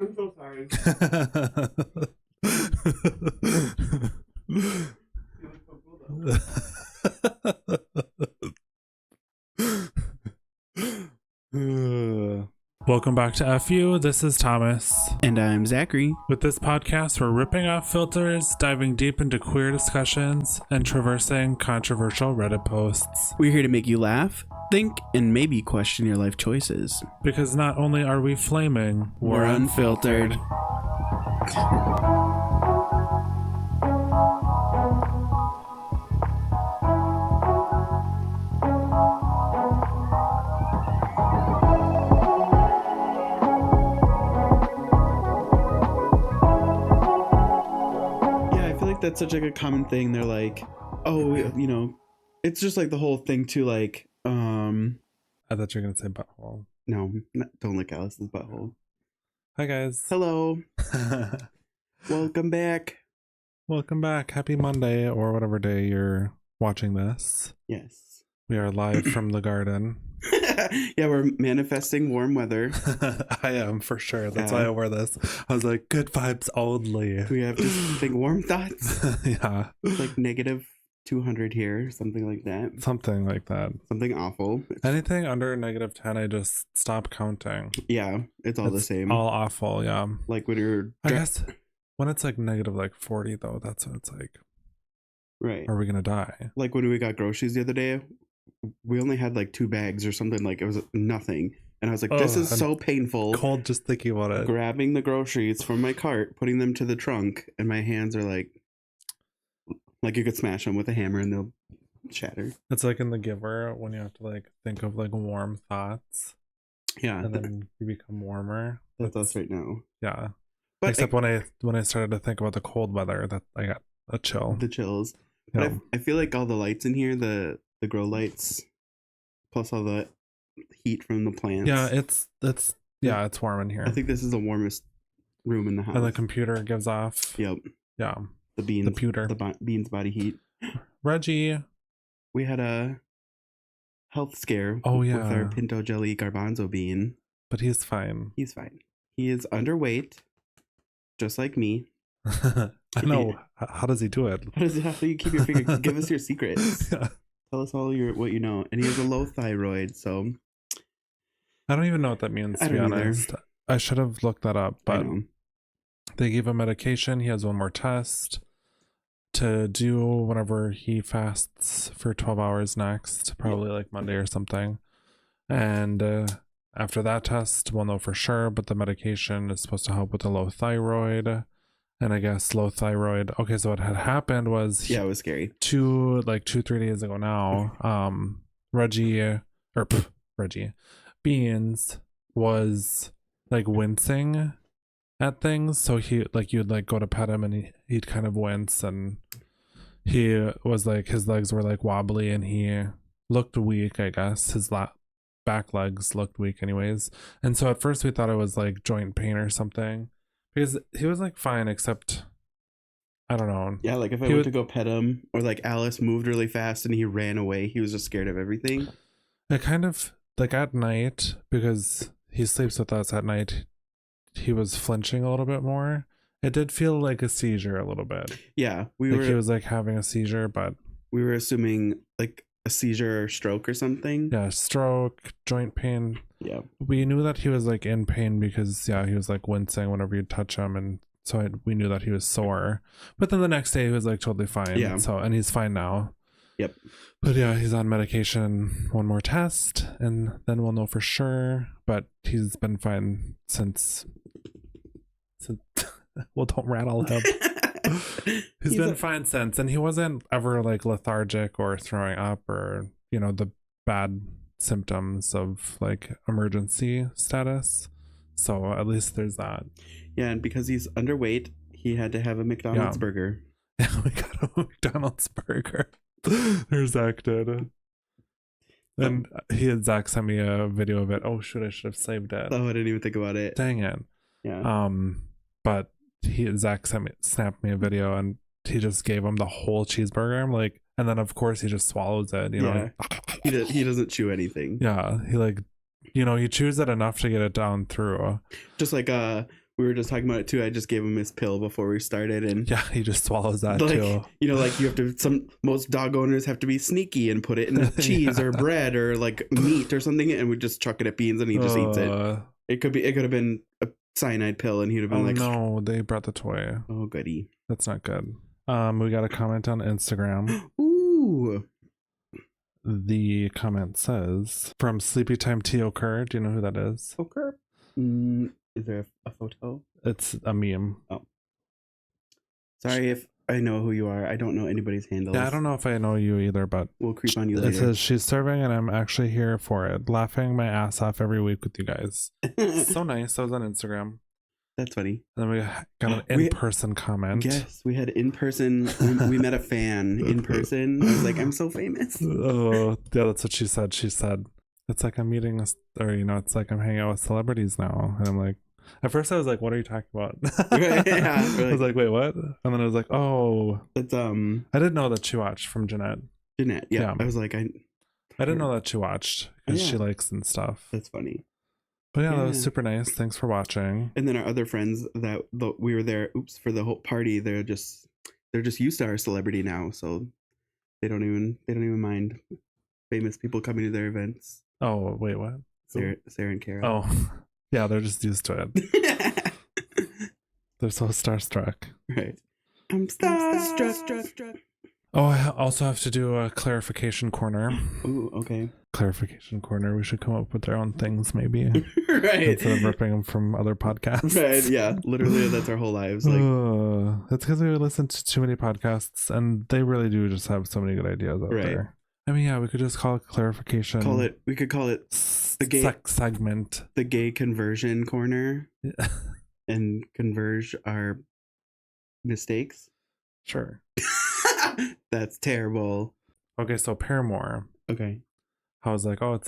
I'm so sorry. Welcome back to FU. This is Thomas. And I'm Zachary. With this podcast, we're ripping off filters, diving deep into queer discussions, and traversing controversial Reddit posts. We're here to make you laugh, think, and maybe question your life choices. Because not only are we flaming, we're unfiltered. That's such like a common thing. They're like, oh, you know, it's just like the whole thing too. Like, I thought you were gonna say butthole. No, don't lick Alice's butthole. Hi guys. Hello. Welcome back. Welcome back. Happy Monday or whatever day you're watching this. Yes. We are live from the garden. Yeah, we're manifesting warm weather. I am for sure. That's why I wear this. I was like, good vibes only. We have just big warm thoughts. Yeah. It's like negative 200 here, something like that. Something like that. Something awful. Anything under negative 10, I just stop counting. Yeah, it's all the same. All awful, yeah. Like when you're... I guess when it's like negative like 40 though, that's what it's like. Right. Are we gonna die? Like when we got groceries the other day, we only had like 2 bags or something. Like it was nothing. And I was like, this is so painful. Cold just thinking about it. Grabbing the groceries from my cart, putting them to the trunk, and my hands are like you could smash them with a hammer and they'll shatter. It's like in The Giver when you have to like think of like warm thoughts. Yeah. And then you become warmer. That's us right now. Yeah. But except when I started to think about the cold weather, that I got a chill. The chills. But I feel like all the lights in here, the grow lights, plus all the heat from the plants. Yeah, it's warm in here. I think this is the warmest room in the house. And the computer gives off. Yep. Yeah. The beans. The pewter. The beans body heat. Reggie. We had a health scare. Oh yeah. With our pinto jelly garbanzo bean. But he's fine. He's fine. He is underweight, just like me. I know. How does he do it? How do you keep your finger? Give us your secrets. Yeah. Tell us all what you know. And he has a low thyroid, so I don't even know what that means, to be honest. Either. I should have looked that up, but they gave him medication. He has one more test to do whenever he fasts for 12 hours next, probably like Monday or something. And after that test, we'll know for sure, but the medication is supposed to help with the low thyroid. And I guess low thyroid. Okay, so what had happened was it was scary. 2-3 days ago now, Reggie Beans was like wincing at things. So he like you'd like go to pet him and he'd kind of wince, and he was like his legs were like wobbly and he looked weak. I guess his back legs looked weak anyways. And so at first we thought it was like joint pain or something. Because he was like fine, except I don't know. Yeah, like if I went to go pet him, or like Alice moved really fast and he ran away, he was just scared of everything. It kind of like at night, because he sleeps with us at night, he was flinching a little bit more. It did feel like a seizure a little bit. Yeah, he was like having a seizure, but we were assuming like a seizure or stroke or something. Yeah, stroke, joint pain. Yeah, we knew that he was like in pain because he was like wincing whenever you touch him, and so we knew that he was sore. But then the next day he was like totally fine. Yeah. So and he's fine now. Yep. But yeah, he's on medication. One more test, and then we'll know for sure. But he's been fine since. Well, don't rattle him. he's been fine since, and he wasn't ever like lethargic or throwing up or the bad symptoms of like emergency status, so at least there's that. Yeah, and because he's underweight, he had to have a McDonald's burger. Yeah, we got a McDonald's burger. Zach did. And Zach sent me a video of it. Oh shoot, I should have saved it. Oh, I didn't even think about it. Dang it. Yeah. But Zach snapped me a video, and he just gave him the whole cheeseburger. I'm like, and then of course he just swallows it, you know. He doesn't chew anything. Yeah, he like, he chews it enough to get it down through. Just like we were just talking about it too. I just gave him his pill before we started, and yeah, he just swallows that like, too. you know, like you have to. Most dog owners have to be sneaky and put it in cheese or bread or like meat or something, and we just chuck it at Beans, and he just eats it. It could have been a cyanide pill, and he'd have been like, no, they brought the toy. Oh, goody. That's not good. We got a comment on Instagram. Ooh. The comment says, from Sleepy Time T.O. Kerr. Do you know who that is? Okay. Is there a photo? It's a meme. Oh. Sorry if I know who you are. I don't know anybody's handles. Yeah, I don't know if I know you either, but we'll creep on you later. It says, she's serving and I'm actually here for it. Laughing my ass off every week with you guys. So nice. That was on Instagram. That's funny. And then we got an in-person comment. Yes, we had in-person. we met a fan in person. I was like, I'm so famous. Oh, yeah, that's what she said. She said, it's like I'm meeting us, or, you know, it's like I'm hanging out with celebrities now. And I'm like, at first I was like, what are you talking about? Yeah, I was like, wait, what? And then I was like, oh. It's I didn't know that she watched from Jeanette. Jeanette, yeah. I was like, I didn't know that she watched because she likes and stuff. That's funny. But yeah, that was super nice. Thanks for watching. And then our other friends that we were there, for the whole party, they're just used to our celebrity now, so they don't even mind famous people coming to their events. Oh, wait, what? Sarah and Kara. Oh, yeah, they're just used to it. They're so starstruck. Right. I'm starstruck. Oh, I also have to do a clarification corner. Ooh, okay. Clarification corner. We should come up with their own things, maybe. Right. Instead of ripping them from other podcasts. Right, yeah. Literally, that's our whole lives. Like, that's because we listen to too many podcasts, and they really do just have so many good ideas out there. I mean, yeah, we could just call it clarification. We could call it the gay segment. The gay conversion corner. Yeah. And converge our mistakes. Sure. That's terrible. Okay, so Paramore. Okay. I was like, oh,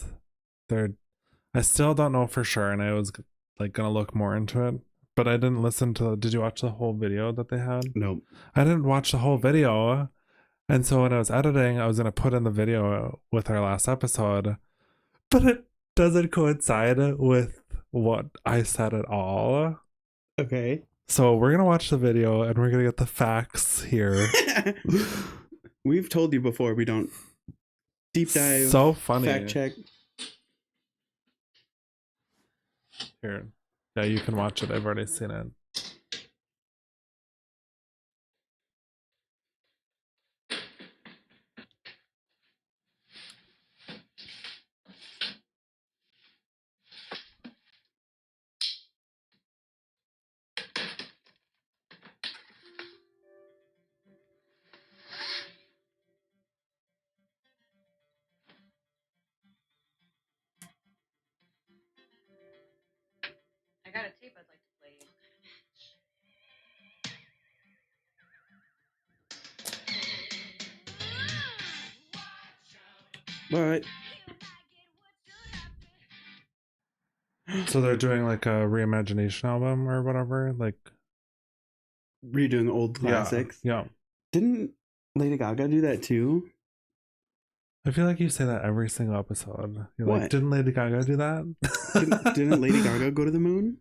I still don't know for sure, and I was like gonna look more into it, but I didn't listen to. Did you watch the whole video that they had? No. I didn't watch the whole video, and so when I was editing, I was gonna put in the video with our last episode, but it doesn't coincide with what I said at all. Okay. So we're gonna watch the video and we're gonna get the facts here. We've told you before we don't deep dive. So funny. Fact check. Here. Yeah, you can watch it. I've already seen it. I got a tape I'd like to play you. What? So they're doing like a reimagination album or whatever, like redoing old classics. Yeah. Didn't Lady Gaga do that too? I feel like you say that every single episode. You're what? Like, didn't Lady Gaga do that? didn't Lady Gaga go to the moon?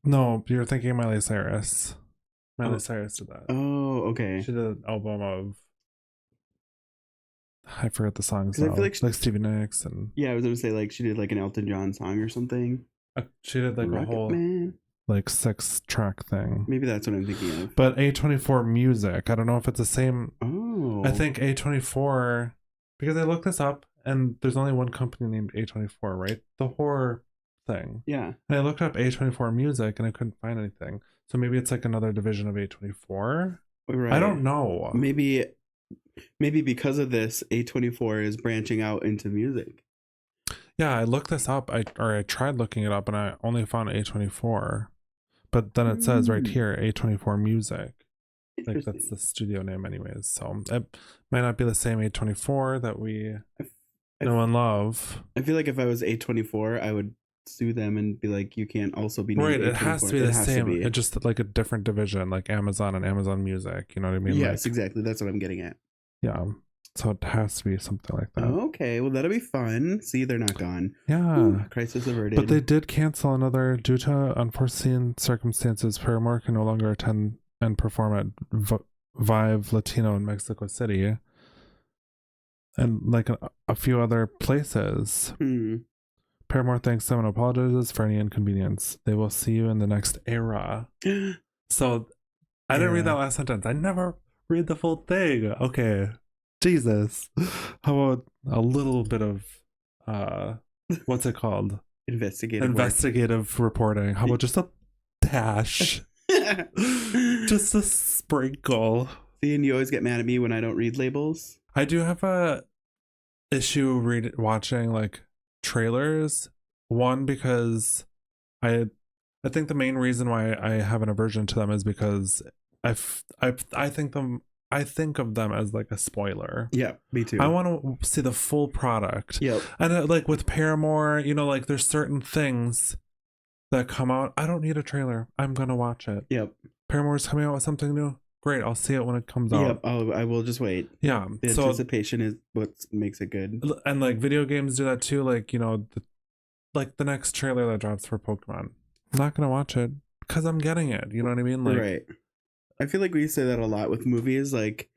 No, you're thinking Miley Cyrus. Miley Cyrus did that. Oh, okay. She did an album of, I forget the songs though. I feel like Stevie Nicks and I was gonna say like she did like an Elton John song or something. She did like Rocket a whole Man. like 6-track thing. Maybe that's what I'm thinking of. But A24 Music, I don't know if it's the same. Oh, I think A24, because I looked this up and there's only one company named A24, right? The horror thing. Yeah. And I looked up A24 Music and I couldn't find anything. So maybe it's like another division of A24. Right. I don't know. Maybe because of this, A24 is branching out into music. Yeah, I looked this up. I tried looking it up and I only found A24. But then it says right here A24 Music. Like that's the studio name anyways. So it might not be the same A24 that we know and love. I feel like if I was A24, I would sue them and be like, you can't also be named right. It has to be the same. It's just like a different division, like Amazon and Amazon Music. You know what I mean? Yes, exactly. That's what I'm getting at. Yeah. So it has to be something like that. Okay, well, that'll be fun. See, they're not gone. Yeah. Ooh, crisis averted. But they did cancel another due to unforeseen circumstances. Paramore can no longer attend and perform at Vive Latino in Mexico City. And like a few other places. Paramore thanks them and apologizes for any inconvenience. They will see you in the next era. So I didn't read that last sentence. I never read the full thing. Okay. Jesus. How about a little bit of what's it called? Investigative reporting. How about just a dash? Just a sprinkle. See, and you always get mad at me when I don't read labels. I do have a issue watching like trailers. One, because I think the main reason why I have an aversion to them is because I think of them as like a spoiler. Yeah, me too. I want to see the full product. Yep. And like with Paramore, you know, like there's certain things that come out. I don't need a trailer. I'm gonna watch it. Yep. Paramore's coming out with something new. Great, I'll see it when it comes out. Yep. I will just wait. Yeah. The anticipation is what makes it good. And like video games do that too. Like, you know, the next trailer that drops for Pokemon, I'm not gonna watch it because I'm getting it. You know what I mean? Like, right. I feel like we say that a lot with movies. Like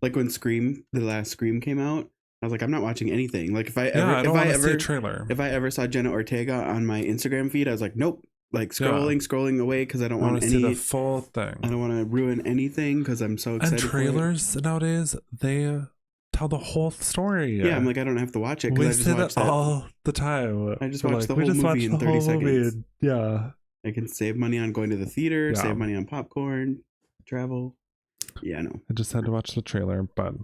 when the last Scream came out, I was like, I'm not watching anything. Like if I ever see a trailer. If I ever saw Jenna Ortega on my Instagram feed, I was like, nope. Like scrolling away because I don't want see the full thing. I don't want to ruin anything because I'm so excited. And trailers nowadays, they tell the whole story. Yeah, I'm like, I don't have to watch it. We say that all the time. I just watched the whole movie in 30 seconds. Yeah. I can save money on going to the theater, save money on popcorn, travel. Yeah, no. I just had to watch the trailer, but...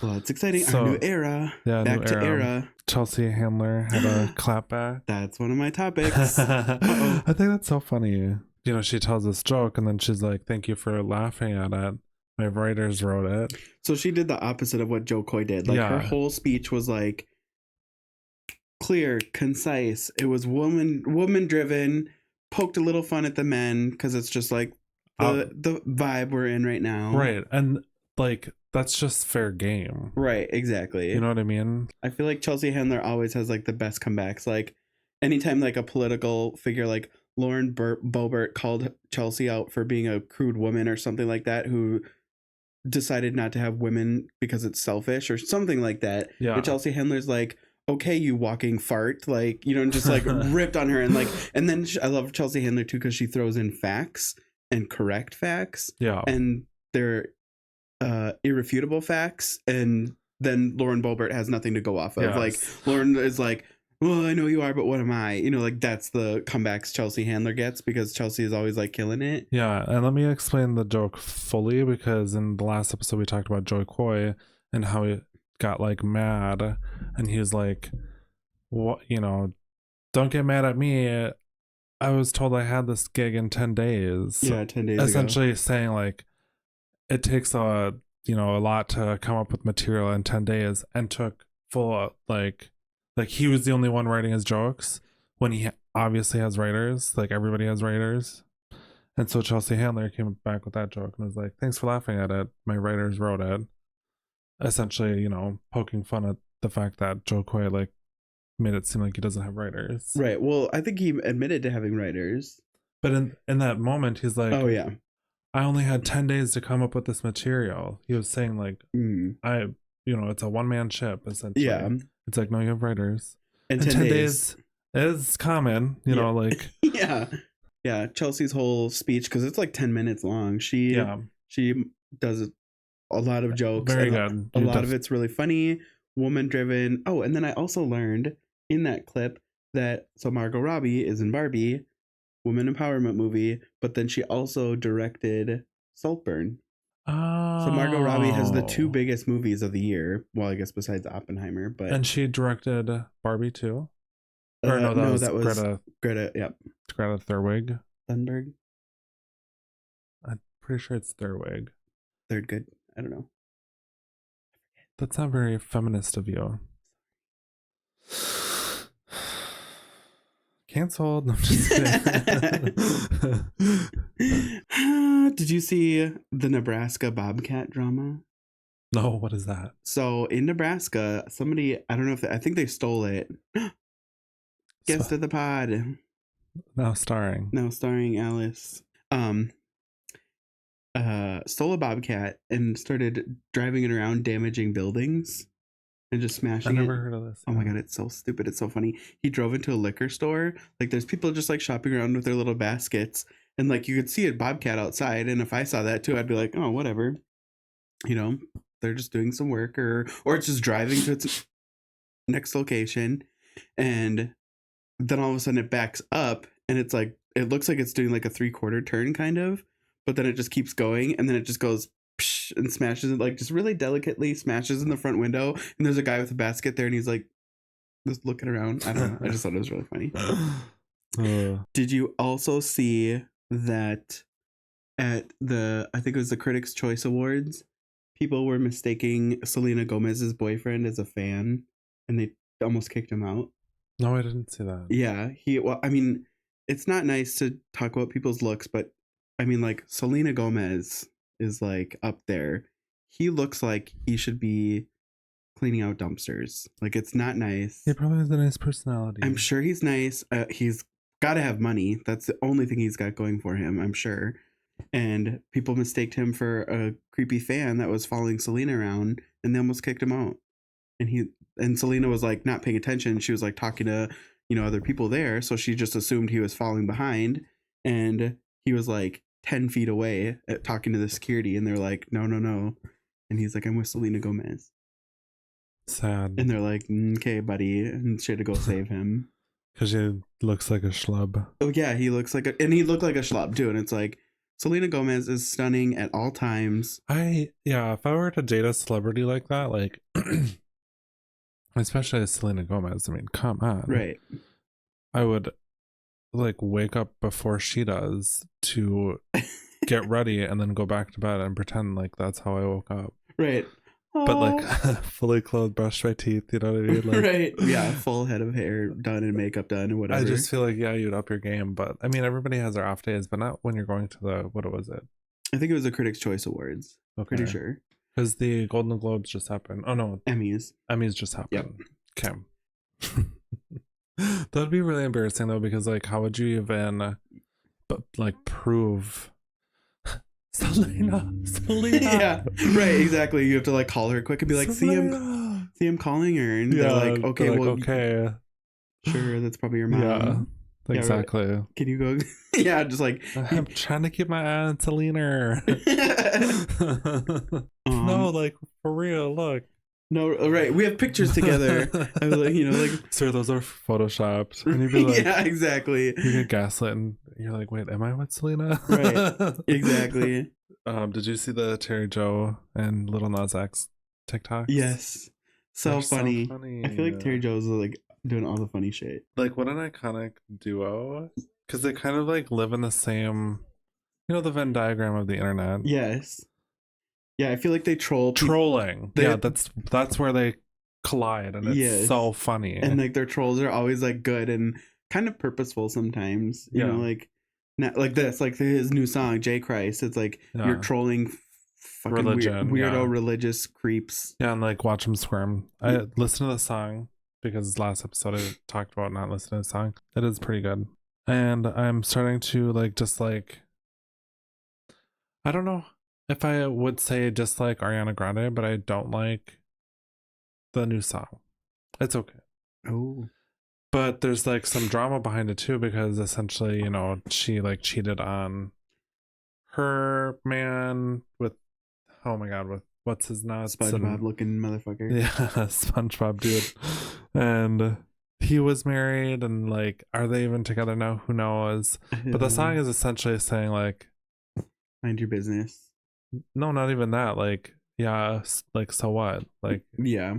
Well, it's exciting. Our new era. Yeah, back to era. Chelsea Handler had a clapback. That's one of my topics. I think that's so funny. You know, she tells this joke and then she's like, thank you for laughing at it. My writers wrote it. So she did the opposite of what Joe Coy did. Like her whole speech was like clear, concise. It was woman driven, poked a little fun at the men because it's just like the vibe we're in right now. Right. And like that's just fair game. Right, exactly. You know what I mean? I feel like Chelsea Handler always has like the best comebacks. Like anytime like a political figure like Lauren Boebert called Chelsea out for being a crude woman or something like that, who decided not to have women because it's selfish or something like that. Yeah. And Chelsea Handler's like, okay, you walking fart, like, you know, and just like ripped on her. And like, and then I love Chelsea Handler too because she throws in facts and correct facts. Yeah. And they're irrefutable facts, and then Lauren Boebert has nothing to go off of. Yes. Like Lauren is like, well, I know you are, but what am I? You know, like that's the comebacks Chelsea Handler gets because Chelsea is always like killing it. Yeah, and let me explain the joke fully because in the last episode we talked about Joe Coy and how he got like mad and he was like, what, you know, don't get mad at me. I was told I had this gig in 10 days. Yeah, 10 days essentially ago. Saying like it takes a lot to come up with material in 10 days and took full like he was the only one writing his jokes when he obviously has writers, like everybody has writers. And so Chelsea Handler came back with that joke and was like, thanks for laughing at it, my writers wrote it, essentially, you know, poking fun at the fact that Joe Coy like made it seem like he doesn't have writers. Right. Well, I think he admitted to having writers, but in that moment he's like, oh yeah, I only had 10 days to come up with this material. He was saying like, it's a one-man ship essentially. Yeah. It's like, no, you have writers. And 10 days is common, you know, like. Yeah. Yeah. Chelsea's whole speech, because it's like 10 minutes long. She does a lot of jokes. Very good. A lot of it's really funny, woman driven. Oh, and then I also learned in that clip that Margot Robbie is in Barbie, woman empowerment movie, but then she also directed Saltburn. Oh. So Margot Robbie has the two biggest movies of the year. Well, I guess besides Oppenheimer, but and she directed Barbie too. Or no, that was Greta. Yep, Greta Thunberg. Thunberg. I'm pretty sure it's Thunberg. Third good. I don't know. That's not very feminist of you. Canceled. No, I'm just kidding. Did you see the Nebraska bobcat drama? No, what is that? So in Nebraska, somebody, I don't know if I think they stole it. Guest of the pod. Now starring Alice. Stole a bobcat and started driving it around, damaging buildings and just smashing it. I never heard of this. Oh my god, it's so stupid. It's so funny. He drove into a liquor store. Like there's people just like shopping around with their little baskets, and like you could see a bobcat outside. And if I saw that too, I'd be like, oh, whatever. You know, they're just doing some work, or it's just driving to its next location, and then all of a sudden it backs up, and it's like it looks like it's doing like a 3/4 turn kind of, but then it just keeps going, and then it just goes and smashes it, like just really delicately smashes in the front window, and there's a guy with a basket there, and he's like just looking around. I don't know. I just thought it was really funny. Did you also see that at I think it was the Critics' Choice Awards, people were mistaking Selena Gomez's boyfriend as a fan, and they almost kicked him out? No, I didn't see that. Yeah, well, I mean, it's not nice to talk about people's looks, but I mean, like, Selena Gomez is like up there. He looks like he should be cleaning out dumpsters. Like, it's not nice. He probably has a nice personality. I'm sure he's nice. He's got to have money. That's the only thing he's got going for him, I'm sure. And people mistaked him for a creepy fan that was following Selena around, and they almost kicked him out. And Selena was like not paying attention. She was like talking to, other people there, so she just assumed he was falling behind, and he was like 10 feet away talking to the security, and they're like, no, and he's like, I'm with Selena Gomez. Sad. And they're like, okay, buddy, and she had to go save him because he looks like a schlub. Oh yeah, he looks like and he looked like a schlub too, and it's like, Selena Gomez is stunning at all times. If I were to date a celebrity like that, like especially Selena Gomez, I mean, come on. Right. I would like wake up before she does to get ready and then go back to bed and pretend like that's how I woke up. Right. But like fully clothed, brush my teeth, you know what I mean? Like, right. Yeah, full head of hair done and makeup done and whatever. I just feel like, you'd up your game. But I mean, everybody has their off days, but not when you're going to what was it? I think it was the Critics' Choice Awards. Okay. Pretty sure. Because the Golden Globes just happened. Oh no. Emmys just happened. Yep. Okay. That'd be really embarrassing though, because like how would you even prove Selena? Yeah, right, exactly. You have to like call her quick and be like, Selena. see him calling her, and they're like, okay, well, okay, sure, that's probably your mom. Yeah, exactly. Right. Can you go? Yeah, just like I'm trying to keep my eye on Selena. No, like for real, look. No, right. We have pictures together. I was like, like, sir, those are photoshopped. And you'd be like, yeah, exactly. You get gaslit, and you're like, wait, am I with Selena? Right. Exactly. Did you see the Terri Jo and Lil Nas X TikToks? Yes. So funny. So funny. I feel like Terri Jo's like doing all the funny shit. Like, what an iconic duo. Because they kind of like live in the same, the Venn diagram of the internet. Yes. Yeah, I feel like they trolling. That's where they collide, and it's so funny. And like their trolls are always like good and kind of purposeful sometimes. You know, like not like this, like his new song J Christ. It's like you're trolling fucking religion, weirdo religious creeps. Yeah, and like watch them squirm. I listened to the song because last episode I talked about not listening to the song. It is pretty good, and I'm starting to I don't know if I would say just like Ariana Grande, but I don't like the new song. It's okay. Oh. But there's like some drama behind it too, because essentially, she like cheated on her man with, oh my god, with what's his nuts? SpongeBob looking motherfucker. Yeah, SpongeBob dude. And he was married, and like, are they even together now? Who knows? But the song is essentially saying like, mind your business. No, not even that. Like, yeah, like, so what? Like, yeah,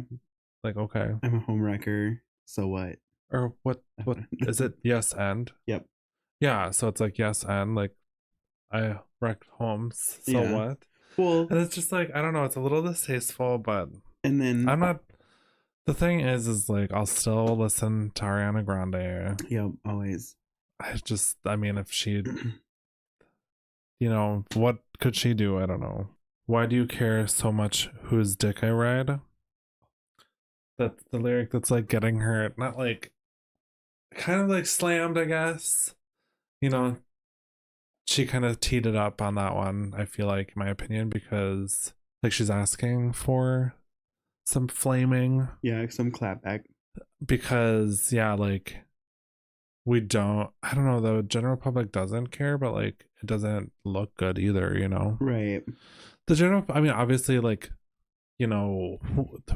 like, okay, I'm a homewrecker. So what? Or what is it? Yes, and yep. Yeah, so it's like yes, and like, I wrecked homes. So what? Well, and it's just like, I don't know. It's a little distasteful, but and then I'm not. The thing is like, I'll still listen to Ariana Grande. Yep, always. I mean, if she. What could she do? I don't know. why do you care so much whose dick I ride? That's the lyric that's like getting her, not like, kind of like slammed, I guess. You know, she kind of teed it up on that one, I feel like, in my opinion, because like she's asking for some flaming. Yeah, some clapback. Because, yeah, like, I don't know, the general public doesn't care, but like, it doesn't look good either, you know? Right. I mean, obviously, like, you know,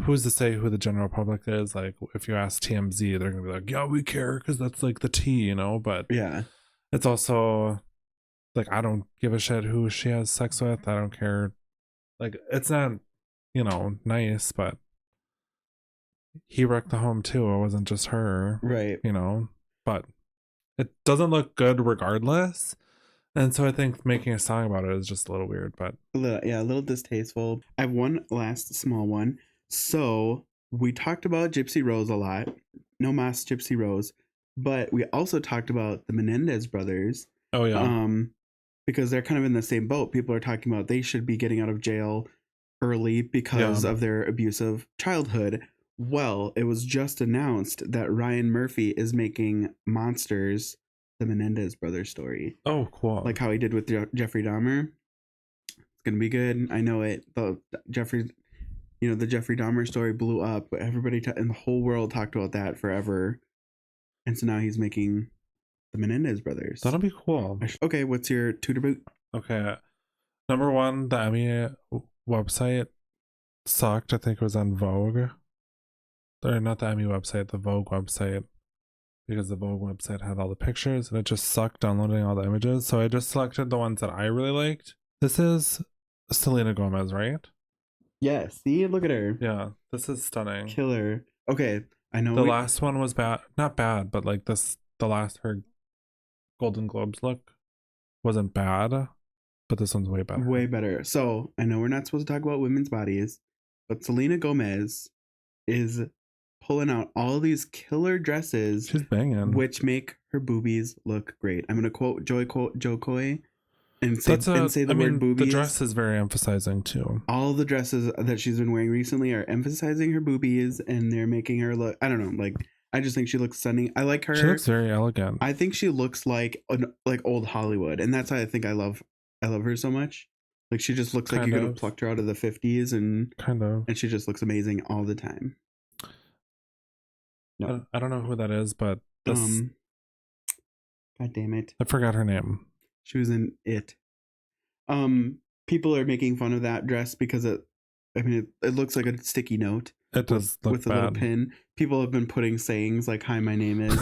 who's to say who the general public is? Like, if you ask TMZ, they're gonna be like, yeah, we care because that's like the tea, you know? But yeah, it's also like, I don't give a shit who she has sex with. I don't care. Like, it's not, you know, nice, but he wrecked the home too. It wasn't just her, right. you know? But it doesn't look good regardless. And so I think making a song about it is just a little weird, but a little distasteful. I have one last small one. So we talked about Gypsy Rose a lot. No Mas Gypsy Rose. But we also talked about the Menendez brothers. Oh yeah. Because they're kind of in the same boat. People are talking about they should be getting out of jail early because of their abusive childhood. Well, it was just announced that Ryan Murphy is making Monsters, the Menendez brothers story. Oh, cool. Like how he did with Jeffrey Dahmer. It's gonna be good. I know it. The Jeffrey Dahmer story blew up, but everybody in the whole world talked about that forever. And so now he's making the Menendez brothers. That'll be cool. Okay, what's your tutor boot? Okay. Number one, the Emmy website sucked. I think it was on Vogue. Or not the Emmy website, the Vogue website. Because the Vogue website had all the pictures and it just sucked downloading all the images. So I just selected the ones that I really liked. This is Selena Gomez, right? Yeah, see? Look at her. Yeah, this is stunning. Killer. Okay, I know. The last one was bad. Not bad, but like her Golden Globes look wasn't bad, but this one's way better. Way better. So I know we're not supposed to talk about women's bodies, but Selena Gomez is pulling out all these killer dresses. She's banging. Which make her boobies look great. I'm going to quote Joe Coy and say the word boobies. The dress is very emphasizing too. All the dresses that she's been wearing recently are emphasizing her boobies and they're making her look, I don't know, like, I just think she looks stunning. I like her. She looks very elegant. I think she looks like old Hollywood, and that's why I think I love her so much. Like she just looks like you could have plucked her out of the 50s and she just looks amazing all the time. No. I don't know who that is, but this God damn it. I forgot her name. She was in It. People are making fun of that dress because it looks like a sticky note. It does look with bad. A little pin. People have been putting sayings like "Hi, my name is,"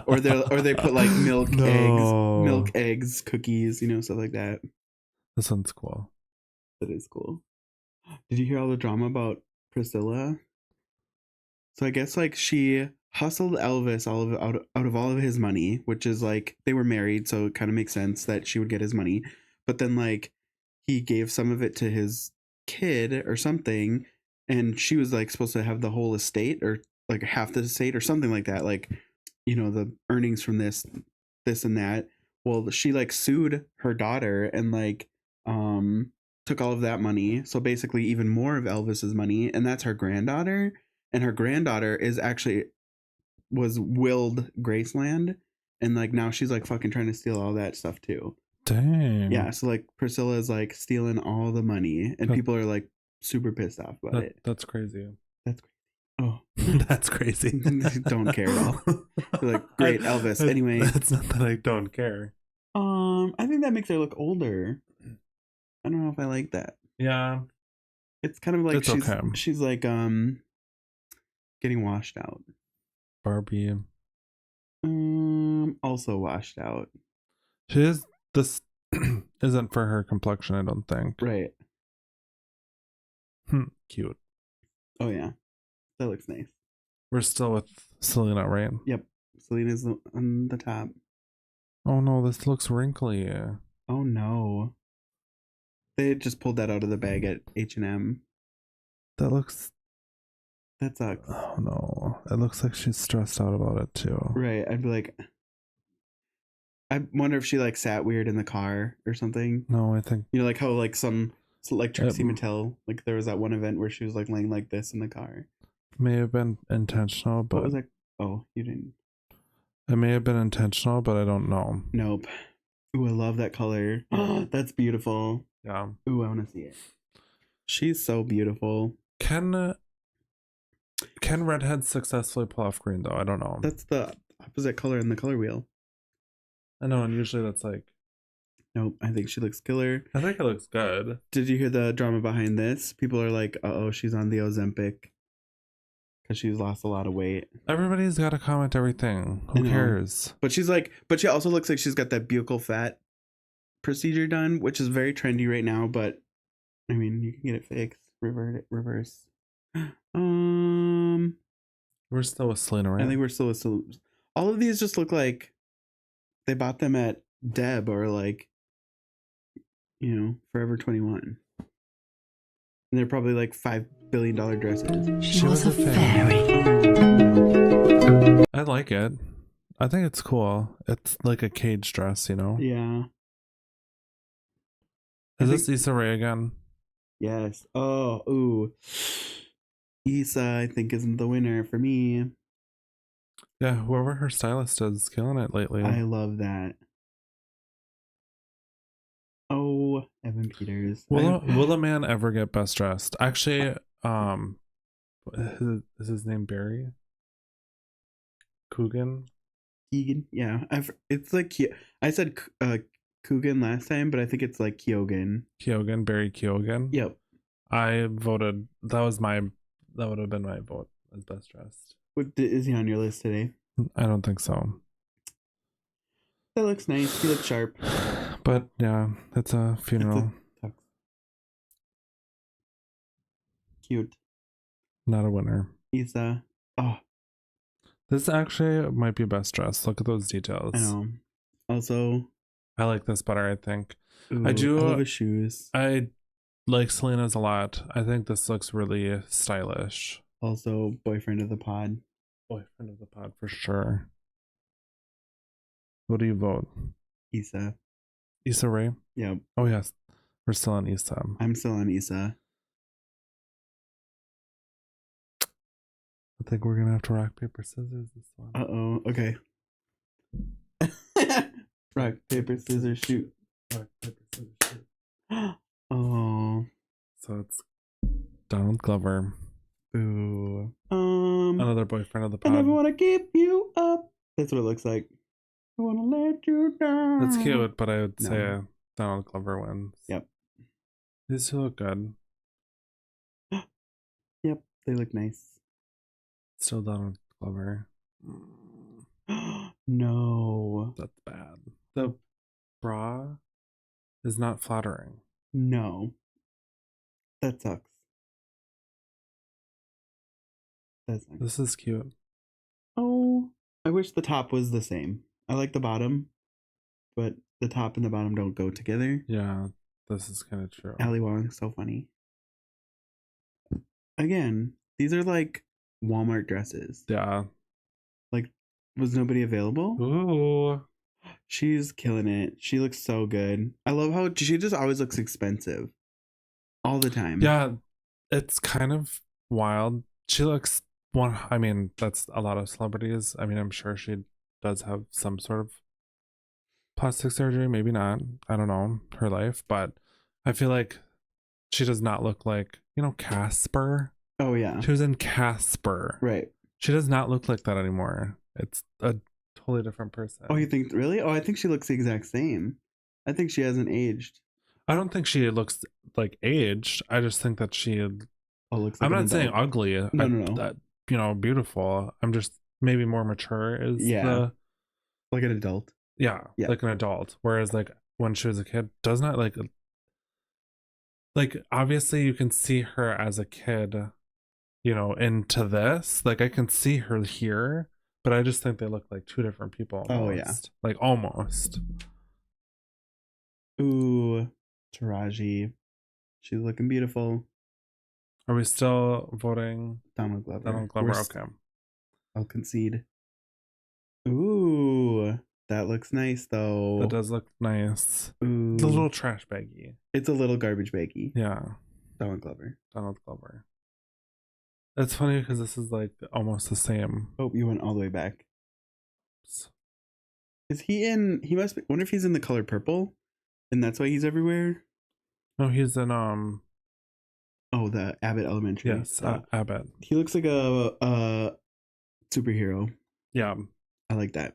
or they put like milk eggs, cookies, stuff like that. This one's cool. That is cool. Did you hear all the drama about Priscilla? So I guess like she hustled Elvis out of all of his money, which is like they were married, so it kind of makes sense that she would get his money. But then like he gave some of it to his kid or something. And she was like supposed to have the whole estate or like half the estate or something like that. Like, the earnings from this and that. Well, she like sued her daughter and like took all of that money. So basically even more of Elvis's money. And that's her granddaughter. And her granddaughter was willed Graceland. And like now she's like fucking trying to steal all that stuff too. Dang. Yeah. So like Priscilla is like stealing all the money and people are like super pissed off about it. That's crazy. That's crazy. Oh, that's crazy. Don't care at all. You're like, great, Elvis. Anyway, it's not that I don't care. I think that makes her look older. I don't know if I like that. Yeah, it's kind of like she's like getting washed out. Barbie. Also washed out. She is. This isn't for her complexion, I don't think. Right. Cute. Oh yeah, that looks nice. We're still with Selena, right? Yep, Selena's on the top. Oh no, this looks wrinkly. Oh no, they just pulled that out of the bag at H&M. That sucks. Oh no, it looks like she's stressed out about it too. Right, I'd be like, I wonder if she like sat weird in the car or something. No, I think like how like some like Trixie Mattel. Like there was that one event where she was like laying like this in the car. May have been intentional, but what was that? Oh, you didn't. It may have been intentional, but I don't know. Nope. Ooh, I love that color. That's beautiful. Yeah. Ooh, I want to see it. She's so beautiful. Can redheads successfully pull off green though? I don't know. That's the opposite color in the color wheel. I know, and usually that's like. Nope, I think she looks killer. I think it looks good. Did you hear the drama behind this? People are like, "Uh-oh, she's on the Ozempic because she's lost a lot of weight." Everybody's got to comment everything. Who cares? But she also looks like she's got that buccal fat procedure done, which is very trendy right now. But I mean, you can get it fixed, reverse. We're still with Selina, right? I think we're still with Selina. All of these just look like they bought them at Deb or like, Forever 21. And they're probably like $5 billion dresses. She was a fairy. I like it. I think it's cool. It's like a cage dress, Yeah. Is this Issa Rae again? Yes. Oh, ooh. Issa, I think, isn't the winner for me. Yeah, whoever her stylist is killing it lately. I love that. Oh, Evan Peters. Will a man ever get best dressed? Actually, is his name Barry? Coogan? Keegan? Yeah. It's like, I said Coogan last time, but I think it's like Keoghan. Barry Keoghan? Yep. I voted, that would have been my vote as best dressed. Is he on your list today? I don't think so. That looks nice. He looks sharp. But yeah, it's a funeral. Cute. Not a winner. Issa. Oh. This actually might be best dressed. Look at those details. I know. Also, I like this better, I think. Ooh, I do. I love his shoes. I like Selina's a lot. I think this looks really stylish. Also, boyfriend of the pod. Boyfriend of the pod for sure. What do you vote? Issa. Issa Rae? Yep. Oh, yes. We're still on Issa. I'm still on Issa. I think we're going to have to rock, paper, scissors this one. Uh-oh. Okay. Rock, paper, scissors, shoot. Rock, paper, scissors, shoot. Oh. So it's Donald Glover. Ooh. Another boyfriend of the pod. I never want to give you up. That's what it looks like. I want to let you down. That's cute, but I would say Donald Glover wins. Yep. These two look good. Yep, they look nice. Still Donald Glover. No. That's bad. The bra is not flattering. No. That sucks. That's not This is cute. Oh, I wish the top was the same. I like the bottom, but the top and the bottom don't go together. Yeah, this is kind of true. Ali Wong, so funny. Again, these are like Walmart dresses. Yeah. Like, was nobody available? Ooh. She's killing it. She looks so good. I love how she just always looks expensive. All the time. Yeah, it's kind of wild. She looks I mean, that's a lot of celebrities. I mean, I'm sure she does have some sort of plastic surgery, maybe not. I don't know her life, but I feel like she does not look like, Casper. Oh yeah. She was in Casper. Right. She does not look like that anymore. It's a totally different person. Oh, you think really? Oh, I think she looks the exact same. I think she hasn't aged. I don't think she looks like aged. I just think that she looks like I'm not saying ugly. No. Beautiful. I'm just maybe more mature is like an adult. Yeah, like an adult. Whereas like when she was a kid, does not like obviously you can see her as a kid, into this. Like I can see her here, but I just think they look like two different people. Almost. Oh yeah. Like almost. Ooh, Taraji. She's looking beautiful. Are we still voting Donald Glover? Okay. I'll concede. Ooh. That looks nice though. That does look nice. Ooh. It's a little trash baggy. It's a little garbage baggy. Yeah. Donald Glover. It's funny because this is like almost the same. Oh, you went all the way back. Is he in? He must be. Wonder if he's in The Color Purple, and that's why he's everywhere. No, he's in Oh, the Abbott Elementary. Yes, Abbott. He looks like a superhero. Yeah, I like that.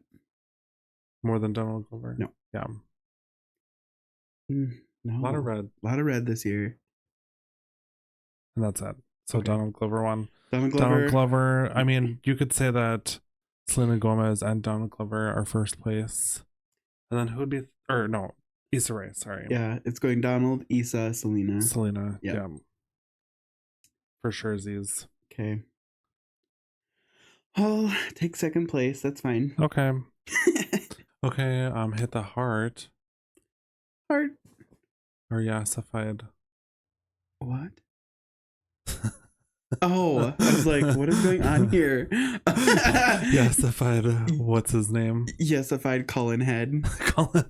More than Donald Glover. No. Yeah. No. A lot of red. A lot of red this year. And that's it. So okay. Donald Glover won. Donald Glover. I mean, you could say that Selena Gomez and Donald Glover are first place. And then who would be Issa Rae, sorry. Yeah, it's going Donald, Issa, Selena. Yeah. For sure, Z's. Okay. I'll take second place. That's fine. Okay. Okay, hit the heart. Heart. Or yassified. What? Oh, I was like, what is going on here? Yassified, what's his name? Yassified Colin Head. Colin.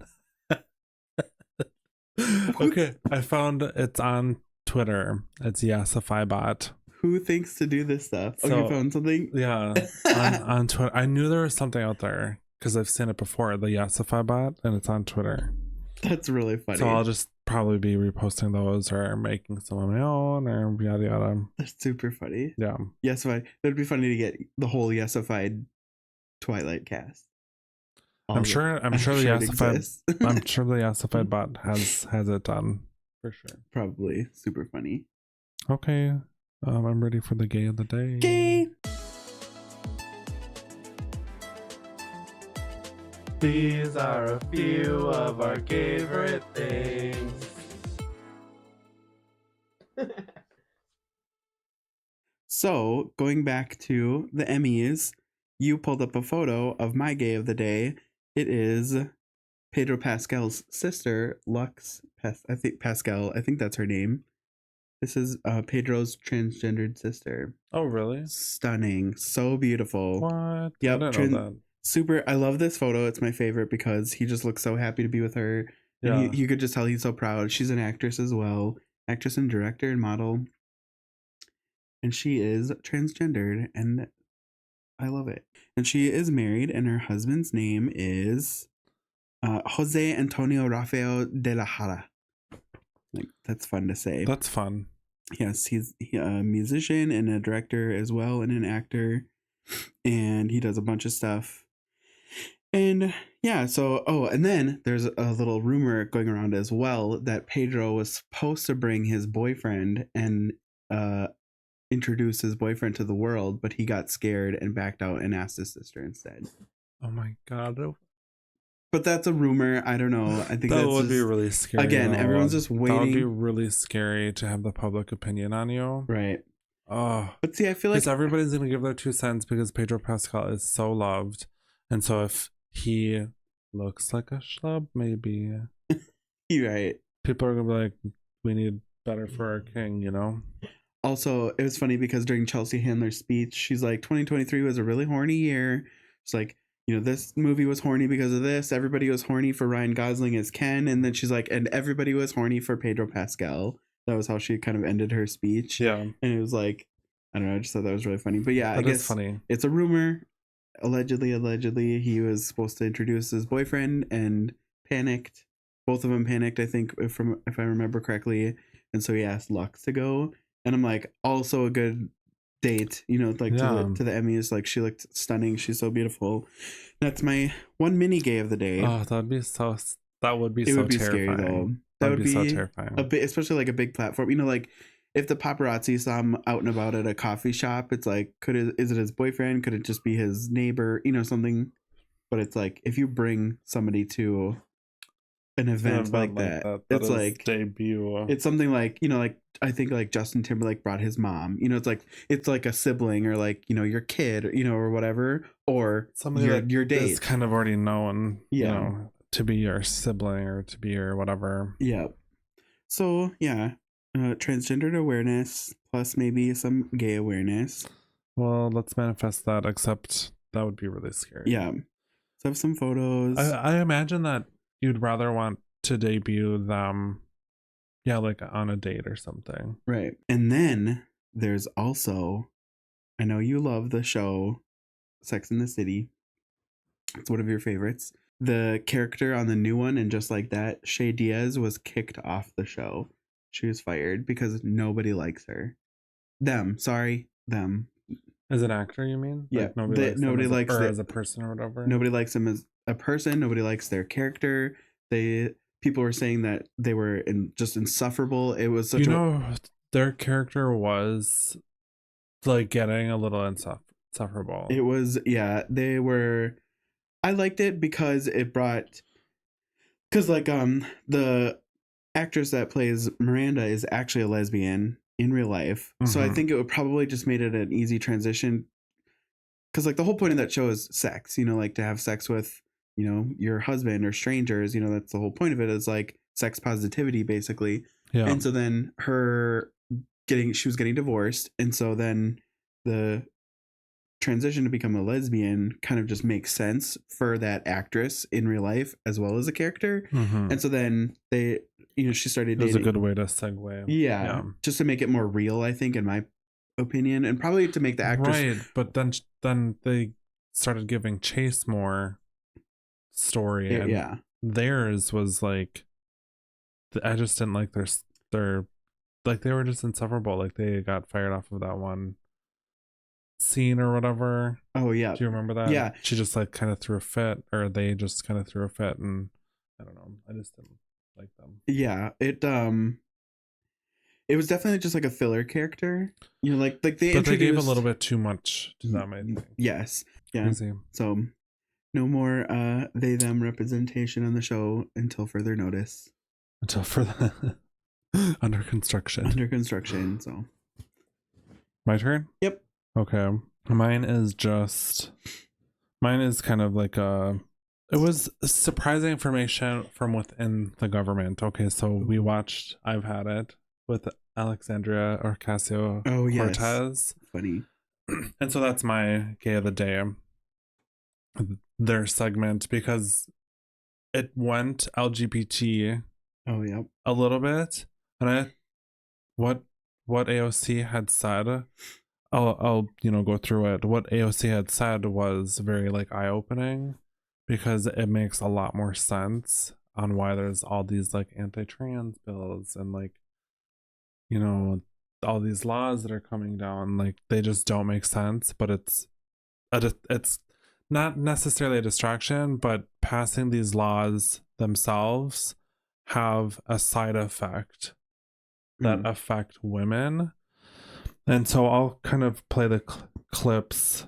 Okay, I found it's on Twitter. It's YassifyBot. Who thinks to do this stuff? So, you found something? Yeah, on Twitter. I knew there was something out there because I've seen it before, the YassifyBot, and it's on Twitter. That's really funny. So I'll just probably be reposting those or making some of my own or yada yada. That's super funny. Yeah. Yassified. That'd be funny to get the whole Yassified Twilight cast. I'm sure the Yassified bot has it done for sure. Probably super funny. Okay. I'm ready for the gay of the day. Gay. These are a few of our favorite things. So, going back to the Emmys, you pulled up a photo of my gay of the day. It is Pedro Pascal's sister, Lux. I think Pascal. I think that's her name. This is Pedro's transgendered sister. Oh, really? Stunning. So beautiful. What? Yep. I didn't know that. Super. I love this photo. It's my favorite because he just looks so happy to be with her. Yeah. And you could just tell he's so proud. She's an actress as well. Actress and director and model. And she is transgendered. And I love it. And she is married. And her husband's name is Jose Antonio Rafael de la Jara. Like, that's fun to say. That's fun. Yes, he's a musician and a director as well, and an actor, and he does a bunch of stuff. And yeah, so and then there's a little rumor going around as well that Pedro was supposed to bring his boyfriend and introduce his boyfriend to the world, but he got scared and backed out and asked his sister instead. Oh my god. But that's a rumor. I don't know. I think that would be really scary. Again, everyone's just waiting. That would be really scary to have the public opinion on you. Right. Oh. But see, I feel like everybody's going to give their 2 cents because Pedro Pascal is so loved. And so if he looks like a schlub, maybe. You're right. People are going to be like, we need better for our king, you know? Also, it was funny because during Chelsea Handler's speech, she's like, 2023 was a really horny year. It's like, you know, this movie was horny because of this. Everybody was horny for Ryan Gosling as Ken. And then she's like, and everybody was horny for Pedro Pascal. That was how she kind of ended her speech. Yeah. And it was like, I don't know. I just thought that was really funny. But yeah, I guess funny. It's a rumor. Allegedly, he was supposed to introduce his boyfriend and panicked. Both of them panicked, I think, if I remember correctly. And so he asked Lux to go. And I'm like, also a good date, you know, like to the Emmys. Like, she looked stunning. She's so beautiful. That's my one mini gay of the day. Oh, that would be so terrifying. Scary though. That would be so terrifying. Especially like a big platform. You know, like if the paparazzi saw him out and about at a coffee shop, it's like, is it his boyfriend? Could it just be his neighbor? You know, something. But it's like, if you bring somebody to an event like that it's like debut. It's something like, you know, like I think like Justin Timberlake brought his mom. You know, it's like a sibling or like, you know, your kid, you know, or whatever, or somebody your date. It's kind of already known, you know, to be your sibling or to be your whatever. Yeah. So yeah, transgendered awareness plus maybe some gay awareness. Well, let's manifest that. Except that would be really scary. Yeah. So I have some photos. I imagine that you'd rather want to debut them, yeah, like on a date or something. Right. And then there's also, I know you love the show Sex and the City. It's one of your favorites. The character on the new one, and just like that, Shay Diaz was kicked off the show. She was fired because nobody likes her. Them. As an actor, you mean? Yeah. Like nobody likes them as a person or whatever. Nobody likes them as a person. Nobody likes their character. People were saying that they were just insufferable. It was such their character was like getting a little insufferable. It was, yeah. They were. I liked it because it brought, because like the actress that plays Miranda is actually a lesbian in real life. So I think it would probably just made it an easy transition, because like the whole point of that show is sex, like to have sex with, your husband or strangers, that's the whole point of it, is like sex positivity basically. Yeah. And so then she was getting divorced, and so then the transition to become a lesbian kind of just makes sense for that actress in real life as well as a character. And so then she started dating. It was a good way to segue. Yeah, just to make it more real, I think, in my opinion, and probably to make the actress right. But then they started giving Chase more story, and theirs was like, I just didn't like their like, they were just insufferable. Like, they got fired off of that one scene or whatever. Oh yeah, do you remember that? Yeah, she just like kind of threw a fit, or they just kind of threw a fit, and I don't know, I just didn't like them. Yeah, it was definitely just like a filler character, like they gave a little bit too much to them, I think. Yes, yeah. Crazy. So no more they them representation on the show until further notice. Until further under construction. So my turn. Yep. Okay. Mine is kind of like it was surprising information from within the government. Okay, so we watched I've Had It with Alexandria Ocasio-Cortez. Funny. And so that's my gay of the day, their segment, because it went LGBT a little bit, and what AOC had said, I'll go through it. What AOC had said was very like eye-opening, because it makes a lot more sense on why there's all these like anti-trans bills and like, all these laws that are coming down. Like, they just don't make sense, but it's not necessarily a distraction, but passing these laws themselves have a side effect that affect women. And so I'll kind of play the clips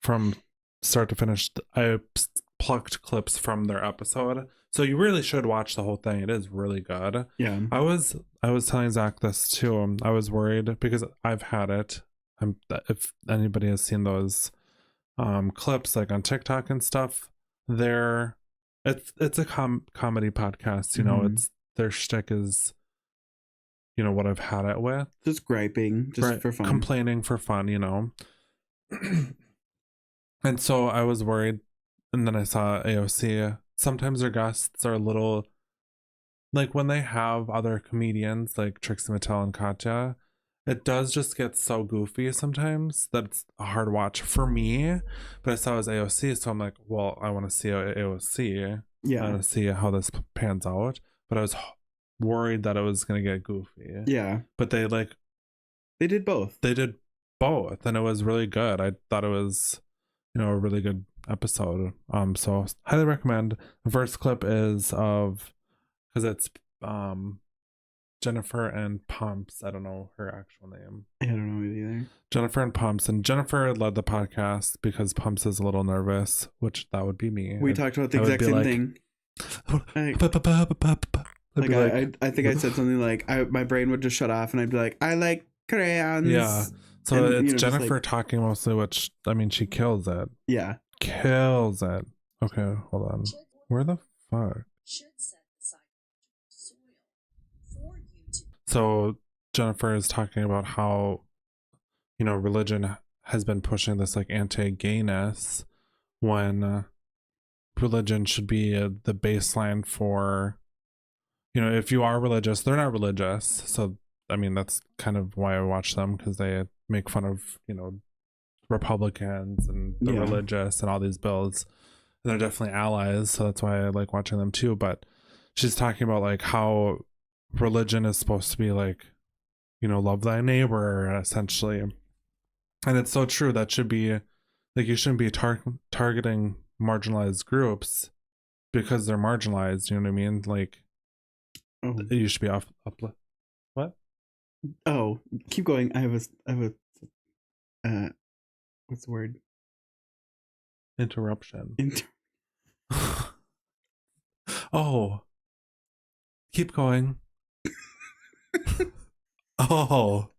from start to finish. I plucked clips from their episode, so you really should watch the whole thing. It is really good. Yeah. I was telling Zach this too. I was worried because I've had it. If anybody has seen those clips like on TikTok and stuff, it's a comedy podcast. It's their shtick is, what I've had it with. Just griping, just for fun. Complaining for fun, And so I was worried, and then I saw AOC. Sometimes their guests are a little, like when they have other comedians like Trixie Mattel and Katya, it does just get so goofy sometimes that it's a hard watch for me. But I saw it was AOC, so I'm like, well, I want to see AOC. Yeah. I want to see how this pans out. But I was worried that it was going to get goofy. Yeah. But they did both. And it was really good. I thought it was, a really good episode. So highly recommend. The first clip is because it's Jennifer and Pumps. I don't know her actual name. I don't know either. Jennifer and Pumps. And Jennifer led the podcast because Pumps is a little nervous, which that would be me. We talked about the exact same thing. I think I said something like, my brain would just shut off and I'd be like, I like crayons. Yeah. So it's Jennifer talking mostly, which, I mean, she kills it. Yeah. Kills it. Okay, hold on. Where the fuck? So Jennifer is talking about how, religion has been pushing this like anti-gayness when religion should be the baseline for, you know, if you are religious. They're not religious, so I mean that's kind of why I watch them, because they make fun of, you know, Republicans and the religious and all these bills. And they're definitely allies, so that's why I like watching them too. But she's talking about like how religion is supposed to be like, you know, love thy neighbor essentially. And it's so true. That should be like, you shouldn't be targeting marginalized groups because they're marginalized, you know what I mean? Like, you should be off what? Oh, keep going. I have a what's the word? Interruption. Oh, keep going. Oh,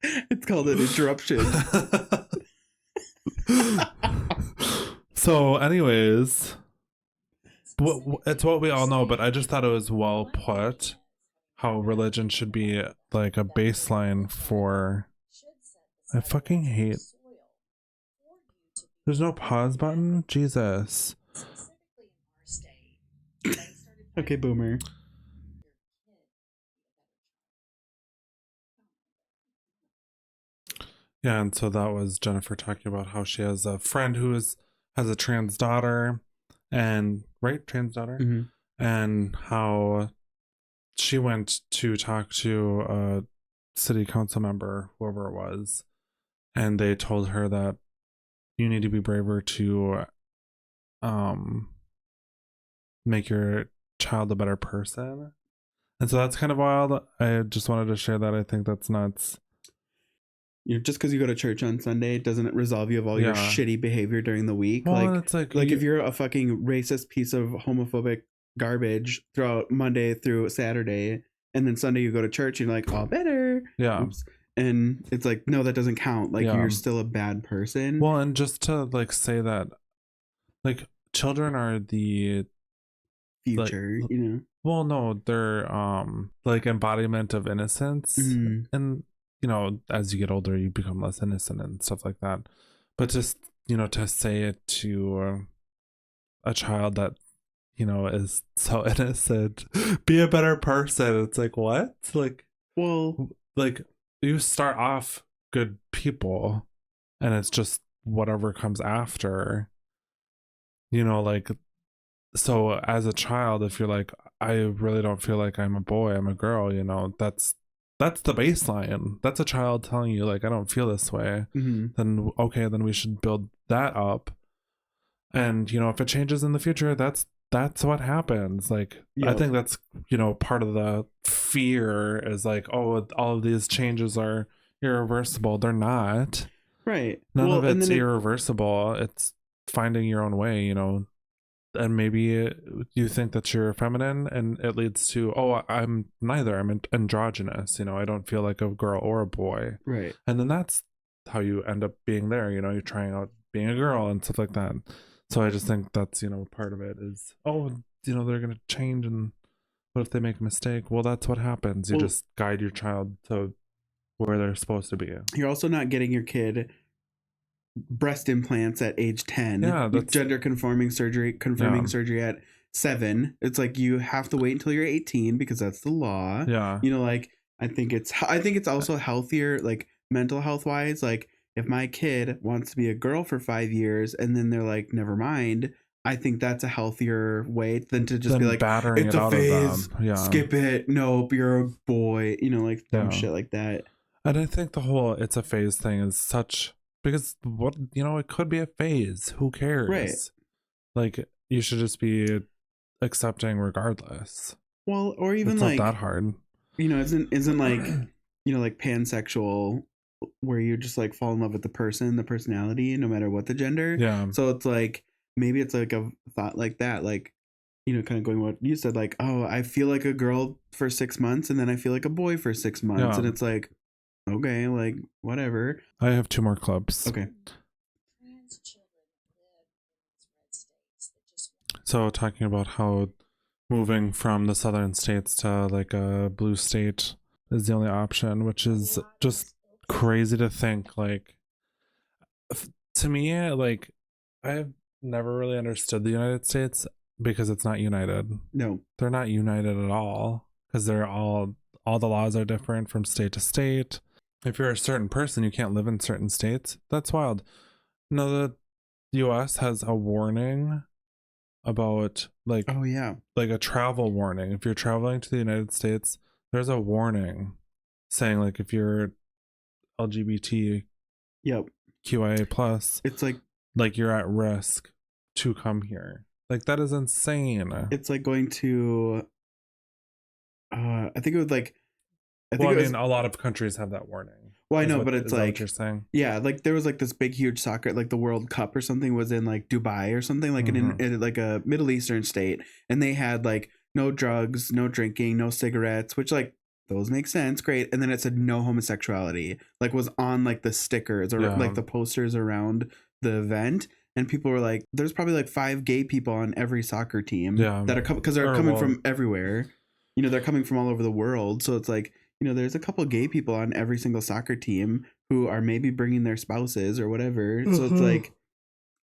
it's called an interruption. So anyways, it's what we all know, but I just thought it was well put how religion should be like a baseline for. I fucking hate. There's no pause button? Jesus. Okay, boomer. Yeah, and so that was Jennifer talking about how she has a friend who has a trans daughter, and trans daughter, and how she went to talk to a city council member, whoever it was, and they told her that you need to be braver to make your child a better person. And so that's kind of wild. I just wanted to share that. I think that's nuts. Just because you go to church on Sunday, it doesn't resolve you of all your shitty behavior during the week. Well, it's like if you're a fucking racist piece of homophobic garbage throughout Monday through Saturday, and then Sunday you go to church and you're like, all better. Yeah. Oops. And it's like, no, that doesn't count. Like, you're still a bad person. Well, and just to like say that, like, children are the future, like, you know. Well, no, they're like embodiment of innocence, and you know, as you get older, you become less innocent and stuff like that. But just, you know, to say it to a child that, you know, is so innocent, be a better person. It's like, what? Like, well, like, you start off good people, and it's just whatever comes after, you know, like. So as a child, if you're like, I really don't feel like I'm a boy, I'm a girl, you know, that's the baseline. That's a child telling you, like, I don't feel this way. Then okay, then we should build that up. And, you know, if it changes in the future, that's what happens. Like, I think that's, you know, part of the fear is like, oh, all of these changes are irreversible. They're not. Right. None of it's irreversible. It's finding your own way, you know. And maybe you think that you're feminine, and it leads to, oh, I'm neither. I'm androgynous. You know, I don't feel like a girl or a boy. Right. And then that's how you end up being there. You know, you're trying out being a girl and stuff like that. So I just think that's, you know, part of it is, oh, you know, they're going to change. And what if they make a mistake? Well, that's what happens. You just guide your child to where they're supposed to be. You're also not getting your kid breast implants at age 10. That's gender confirming surgery at 7. It's like, you have to wait until you're 18 because that's the law. You know, like, I think it's also healthier, like, mental health wise. Like, if my kid wants to be a girl for 5 years and then they're like, never mind, I think that's a healthier way than to just be like, it's a phase, skip it, nope, you're a boy, you know, like dumb shit like that. And I think the whole it's a phase thing is such, because what, you know, it could be a phase. Who cares? Right. Like, you should just be accepting regardless. Well, or even it's like, not that hard. You know, isn't like, you know, like pansexual, where you just like fall in love with the person, the personality, no matter what the gender. Yeah. So it's like, maybe it's like a thought like that, like, you know, kind of going what you said, like, oh, I feel like a girl for 6 months and then I feel like a boy for 6 months, and it's like, okay, like, whatever. I have 2 more clubs. Okay. So talking about how moving from the southern states to like a blue state is the only option, which is just crazy to think. Like, to me, like, I have never really understood the United States because it's not united. No, they're not united at all because they're all the laws are different from state to state. If you're a certain person, you can't live in certain states. That's wild. No, the US has a warning about like, oh yeah, like a travel warning. If you're traveling to the United States, there's a warning saying like if you're LGBT yep, QIA plus, it's like you're at risk to come here. Like that is insane. It's like going to I think it was like I mean, a lot of countries have that warning. Well, I know, but it's like, what you're saying? Yeah, like there was like this big, huge soccer, like the World Cup or something was in like Dubai or something, like in like a Middle Eastern state, and they had like no drugs, no drinking, no cigarettes, which like those make sense, great. And then it said no homosexuality, like was on like the stickers or like the posters around the event, and people were like, "There's probably like 5 gay people on every soccer team that are because they're coming from everywhere, you know, they're coming from all over the world, so it's like." You know, there's a couple gay people on every single soccer team who are maybe bringing their spouses or whatever. So it's like,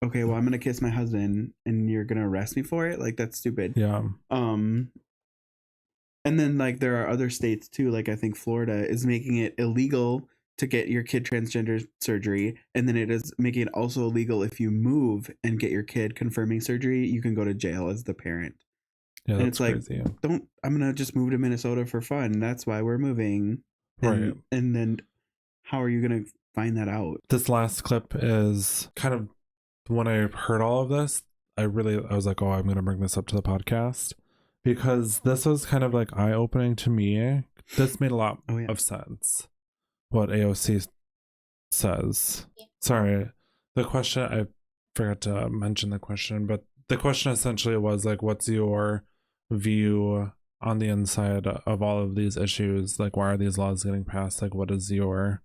okay, well, I'm going to kiss my husband and you're going to arrest me for it? Like, that's stupid. Yeah. And then, like, there are other states, too. Like, I think Florida is making it illegal to get your kid transgender surgery. And then it is making it also illegal if you move and get your kid confirming surgery, you can go to jail as the parent. Yeah, and that's it's crazy. Like, I'm gonna just move to Minnesota for fun. That's why we're moving. Right. And then how are you gonna find that out? This last clip is kind of when I heard all of this, I was like, oh, I'm gonna bring this up to the podcast because this was kind of like eye-opening to me. This made a lot of sense. What AOC says. Sorry. The question, I forgot to mention the question, but the question essentially was like, what's your view on the inside of all of these issues? Like, why are these laws getting passed? Like, what is your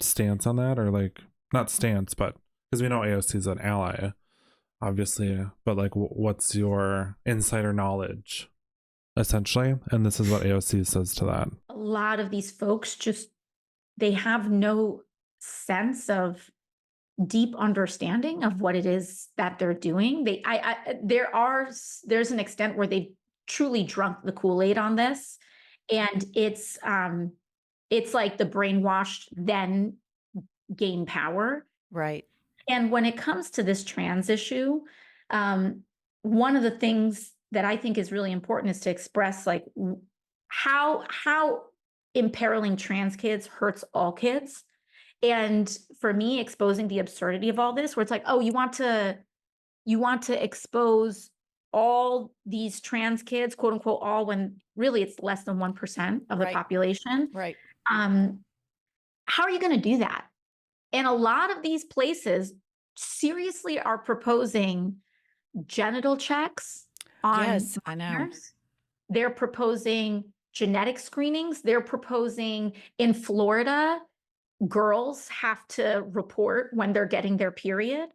stance on that? Or like, not stance, but because we know AOC is an ally, obviously, but like, what's your insider knowledge, essentially? And this is what AOC says to that. A lot of these folks they have no sense of deep understanding of what it is that they're doing. There's an extent where they've truly drunk the Kool-Aid on this, and it's like the brainwashed then gain power. Right. And when it comes to this trans issue, one of the things that I think is really important is to express like how imperiling trans kids hurts all kids. And for me, exposing the absurdity of all this, where it's like, oh, you want to expose all these trans kids, quote unquote, all, when really it's less than 1% of the population. Right. How are you going to do that? And a lot of these places seriously are proposing genital checks on Yes, I know. minors. They're proposing genetic screenings. They're proposing in Florida, girls have to report when they're getting their period.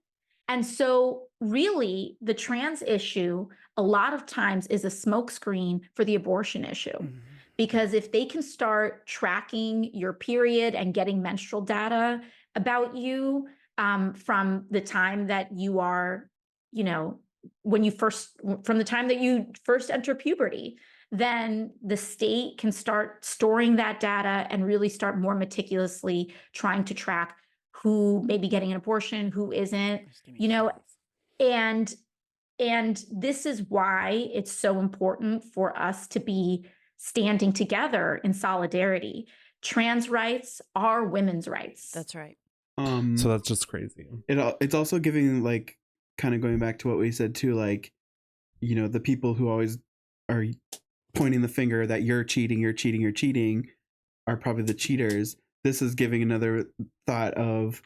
And so really the trans issue a lot of times is a smokescreen for the abortion issue. Mm-hmm. Because if they can start tracking your period and getting menstrual data about you from the time that you are, you know, from the time that you first enter puberty, then the state can start storing that data and really start more meticulously trying to track who may be getting an abortion, who isn't, you know, and this is why it's so important for us to be standing together in solidarity. Trans rights are women's rights. That's right. So that's just crazy. It's also giving, like, kind of going back to what we said too, like, you know, the people who always are pointing the finger that you're cheating are probably the cheaters. This is giving another thought of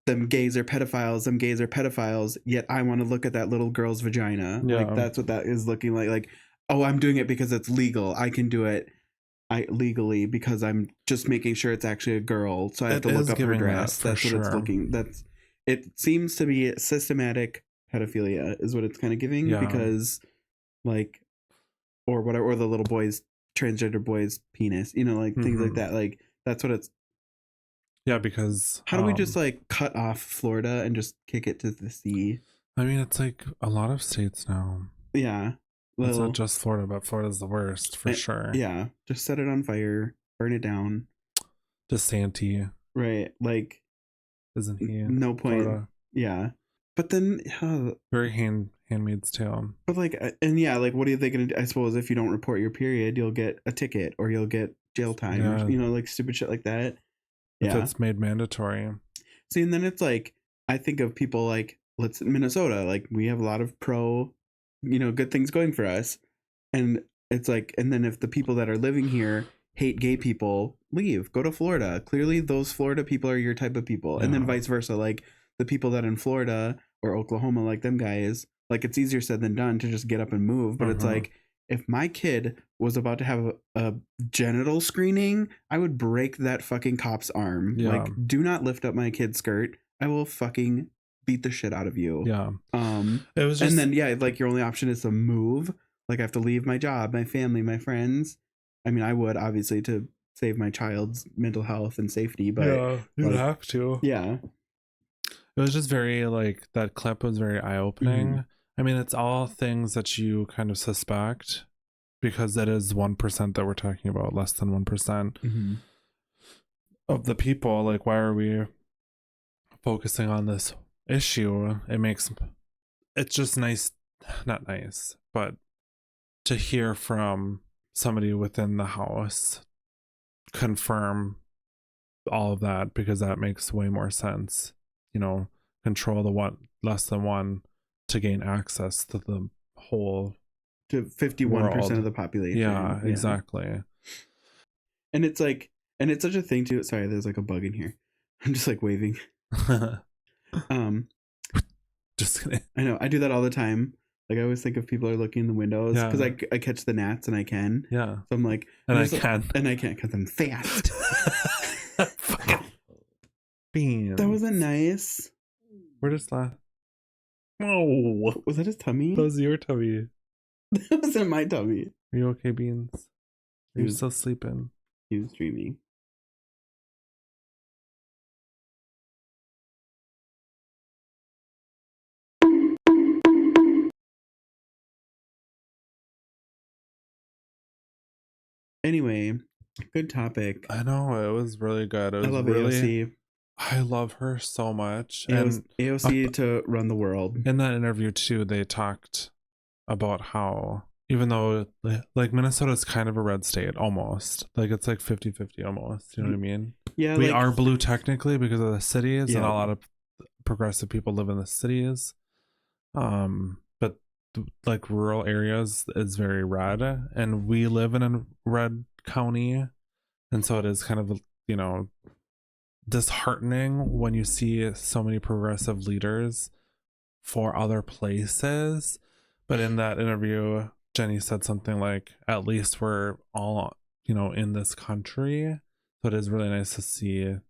them gays are pedophiles, yet I want to look at that little girl's vagina. Yeah. Like, that's what that is looking like. Like, oh, I'm doing it because it's legal. I can do it legally because I'm just making sure it's actually a girl. So I have to look up her dress. That's what it's looking. It seems to be systematic pedophilia is what it's kind of giving, because like, or whatever, or the little boy's transgender boy's penis, you know, like things like that. Like, that's what it's. Yeah, because how do we just like cut off Florida and just kick it to the sea? I mean, it's like a lot of states now. Yeah. Well, it's not just Florida, but Florida's the worst for sure. Yeah. Just set it on fire, burn it down. DeSantis. Right. Like, isn't he? No point. Florida. Yeah. But then very Handmaid's Tale. But like, and yeah, like, what are they gonna do? I suppose if you don't report your period, you'll get a ticket or you'll get jail time, or, you know, like stupid shit like that. If it's made mandatory. See, and then it's like, I think of people like, Minnesota, like we have a lot of pro, you know, good things going for us. And it's like, and then if the people that are living here hate gay people, leave, go to Florida. Clearly those Florida people are your type of people. And then vice versa. Like the people that in Florida or Oklahoma, like them guys, like it's easier said than done to just get up and move. But it's like, if my kid was about to have a genital screening, I would break that fucking cop's arm. Yeah. Like, do not lift up my kid's skirt. I will fucking beat the shit out of you. Yeah. It was just, and then like your only option is to move. Like I have to leave my job, my family, my friends. I mean, I would obviously to save my child's mental health and safety, but yeah, you'd have to. Yeah. It was just very like that clip was very eye-opening. Mm-hmm. I mean, it's all things that you kind of suspect because that is 1% that we're talking about, less than 1% of the people. Like, why are we focusing on this issue? It's just nice, not nice, but to hear from somebody within the house confirm all of that, because that makes way more sense. You know, control the less than one to gain access to the whole to 51% of the population. Yeah, exactly. And it's like, and it's such a thing too. Sorry, there's like a bug in here. I'm just like waving. Just kidding. I know, I do that all the time. Like I always think if people are looking in the windows because I catch the gnats and I can. Yeah. So I'm like, and I can't because I'm fast. Fucking beans. That wasn't nice. Where does that? Whoa! Was that his tummy? That was your tummy. That wasn't my tummy. Are you okay, Beans? Are you still sleeping? He was dreaming. Anyway, good topic. I know, it was really good. It was I love really, AOC. I love her so much. And AOC to run the world. In that interview too, they talked about how even though like Minnesota is kind of a red state almost, like it's like 50-50 almost, you know what I mean? Yeah, we are blue technically because of the cities, and a lot of progressive people live in the cities, but like rural areas is very red, and we live in a red county, and so it is kind of, you know, disheartening when you see so many progressive leaders for other places. But in that interview, Jenny said something like, at least we're all, you know, in this country. So it is really nice to see, you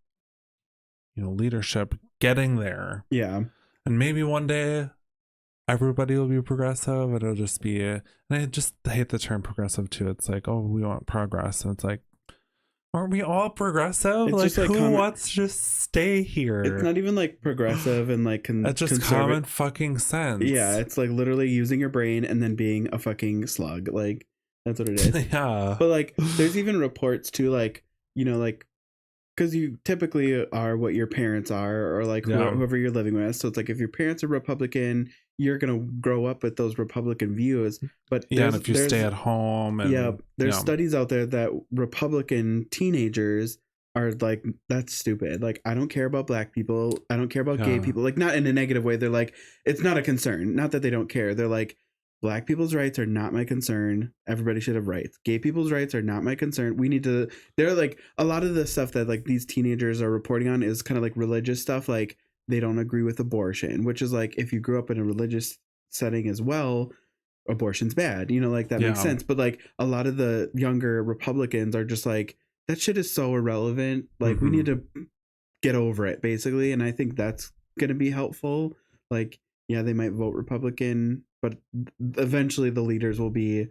know, leadership getting there. Yeah. And maybe one day everybody will be progressive. It'll just be, and I just hate the term progressive too. It's like, oh, we want progress. And it's like, aren't we all progressive? It's like who wants to just stay here? It's not even like progressive and like it's just common fucking sense. Yeah, it's like literally using your brain and then being a fucking slug. Like that's what it is. Yeah. But like there's even reports too, like, you know, like because you typically are what your parents are, or like whoever you're living with. So it's like if your parents are Republican, you're gonna grow up with those Republican views. But and if you stay at home, and, there's studies out there that Republican teenagers are like, that's stupid. Like, I don't care about black people. I don't care about gay people. Like, not in a negative way. They're like, it's not a concern. Not that they don't care. They're like, black people's rights are not my concern. Everybody should have rights. Gay people's rights are not my concern. We need to. They're like, a lot of the stuff that like these teenagers are reporting on is kind of like religious stuff. Like, they don't agree with abortion, which is like, if you grew up in a religious setting as well, abortion's bad, you know, like that makes sense. But like a lot of the younger Republicans are just like, that shit is so irrelevant. Like we need to get over it, basically. And I think that's going to be helpful. Like, yeah, they might vote Republican, but eventually the leaders will be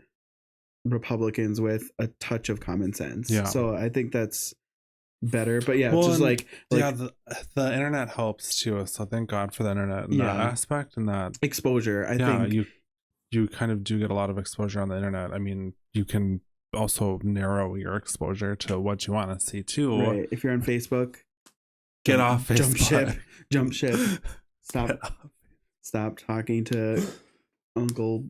Republicans with a touch of common sense. Yeah. So I think that's better. But yeah, well, just like yeah, the internet helps too. So thank God for the internet in that aspect and that exposure. I think you kind of do get a lot of exposure on the internet. I mean, you can also narrow your exposure to what you want to see too. Right. If you're on Facebook, get off Facebook. Jump ship. Stop talking to Uncle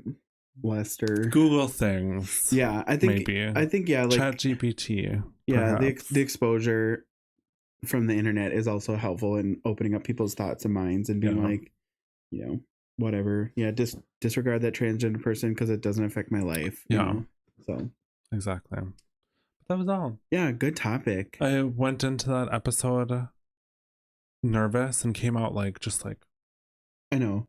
Lester. Google things. Yeah, I think yeah, like ChatGPT. Yeah, the exposure from the internet is also helpful in opening up people's thoughts and minds and being like, you know, whatever. Yeah, disregard that transgender person because it doesn't affect my life. You know? So exactly. But that was all. Yeah, good topic. I went into that episode nervous and came out just like I know.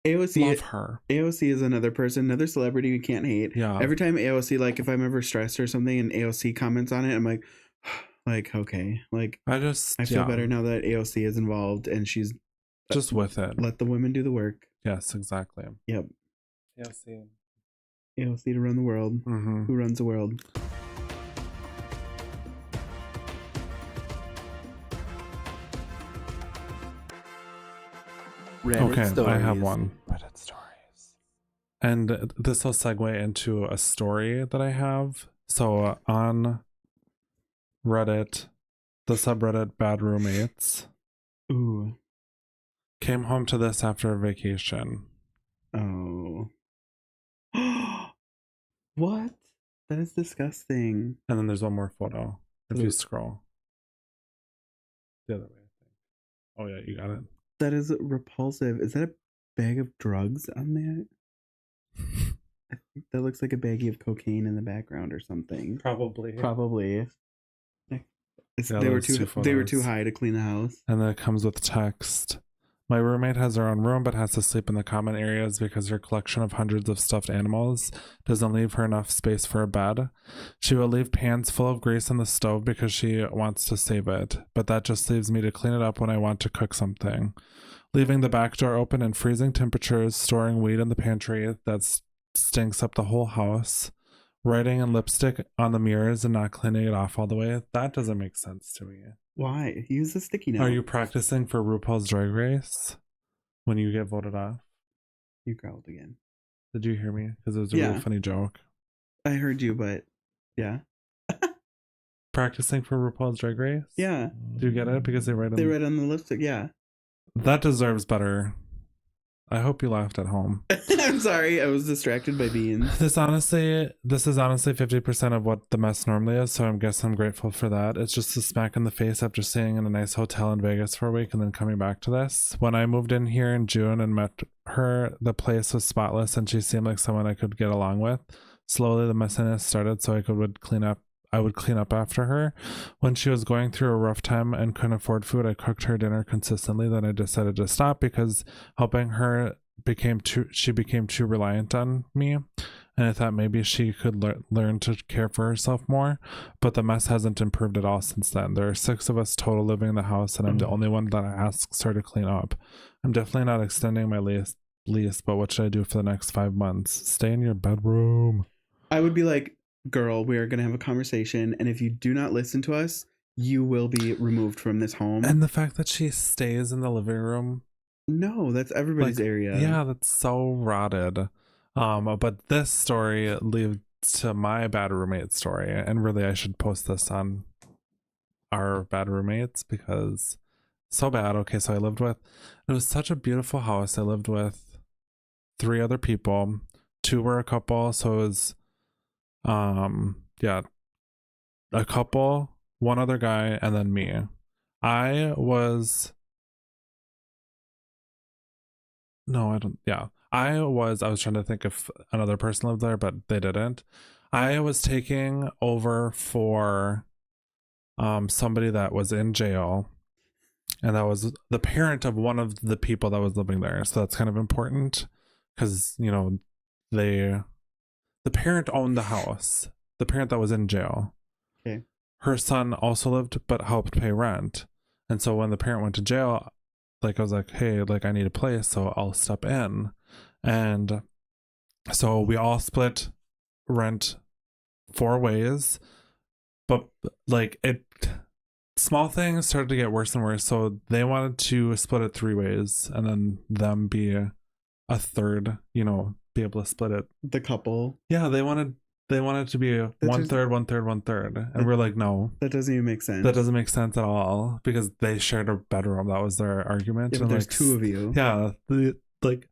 AOC, love her. AOC is another person, another celebrity we can't hate. Yeah. Every time AOC, like if I'm ever stressed or something and AOC comments on it, I'm like, okay, like I feel better now that AOC is involved and she's just with it. Let the women do the work. Yes, exactly. Yep. AOC to run the world. Mm-hmm. Who runs the world? Reddit stories. I have one. Reddit stories. And this will segue into a story that I have. So on Reddit, the subreddit Bad Roommates. Ooh. Came home to this after a vacation. Oh. What? That is disgusting. And then there's one more photo. If you scroll. The other way, I think. Oh yeah, you got it. That is repulsive. Is that a bag of drugs on that? I think that looks like a baggie of cocaine in the background or something. Probably. They were too high to clean the house. And then it comes with text. My roommate has her own room but has to sleep in the common areas because her collection of hundreds of stuffed animals doesn't leave her enough space for a bed. She will leave pans full of grease on the stove because she wants to save it, but that just leaves me to clean it up when I want to cook something. Leaving the back door open in freezing temperatures, storing weed in the pantry that stinks up the whole house, writing in lipstick on the mirrors and not cleaning it off all the way. That doesn't make sense to me. Why? Use the sticky note. Are you practicing for RuPaul's Drag Race when you get voted off? You growled again. Did you hear me? Because it was a really funny joke. I heard you, but yeah. Practicing for RuPaul's Drag Race? Yeah. Do you get it? Because they write on the lipstick, yeah. That deserves better. I hope you laughed at home. I'm sorry, I was distracted by beans. This is honestly 50% of what the mess normally is, so I guess I'm grateful for that. It's just a smack in the face after staying in a nice hotel in Vegas for a week and then coming back to this. When I moved in here in June and met her, the place was spotless and she seemed like someone I could get along with. Slowly the messiness started so I would clean up after her. When she was going through a rough time and couldn't afford food, I cooked her dinner consistently. Then I decided to stop because helping her became too reliant on me, and I thought maybe she could learn to care for herself more. But the mess hasn't improved at all since then. There are 6 of us total living in the house, and I'm the only one that asks her to clean up. I'm definitely not extending my lease, but what should I do for the next 5 months? Stay in your bedroom. I would be like, girl, we are going to have a conversation, and if you do not listen to us, you will be removed from this home. And the fact that she stays in the living room. No, that's everybody's area. Yeah, that's so rotted. But this story leads to my bad roommate story, and really I should post this on our bad roommates because so bad. Okay, so it was such a beautiful house. I lived with 3 other people. 2 were a couple, so it was a couple, 1 other guy, and then me. I was trying to think if another person lived there, but they didn't. I was taking over for somebody that was in jail, and that was the parent of one of the people that was living there. So that's kind of important because, the parent owned the house, the parent that was in jail. Okay. Her son also lived but helped pay rent. And so when the parent went to jail, I was like, hey, I need a place, so I'll step in. And so we all split rent 4 ways, but it small things started to get worse and worse. So they wanted to split it 3 ways and then them be a third, you know, be able to split it. The couple. Yeah, they wanted to be one third, one third. And we're like, no. That doesn't even make sense. That doesn't make sense at all because they shared a bedroom. That was their argument. Yeah, but there's 2 of you. Yeah. Like,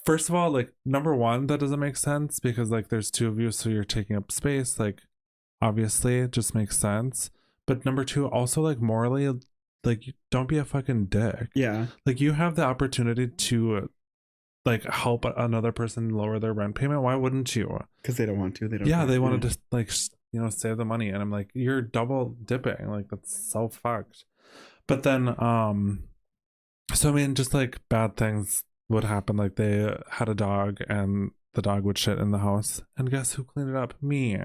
first of all, like, number one, that doesn't make sense because, like, there's 2 of you, so you're taking up space. Like, obviously, it just makes sense. But number 2, also, like, morally, like, don't be a fucking dick. Yeah. Like, you have the opportunity to, like, help another person lower their rent payment. Why wouldn't you? Because they don't want to. They don't. Yeah, they wanted to, like, you know, save the money. And I'm like, you're double dipping. Like, that's so fucked. But then, so, I mean, just, like, bad things would happen. Like, they had a dog and the dog would shit in the house. And guess who cleaned it up? Me.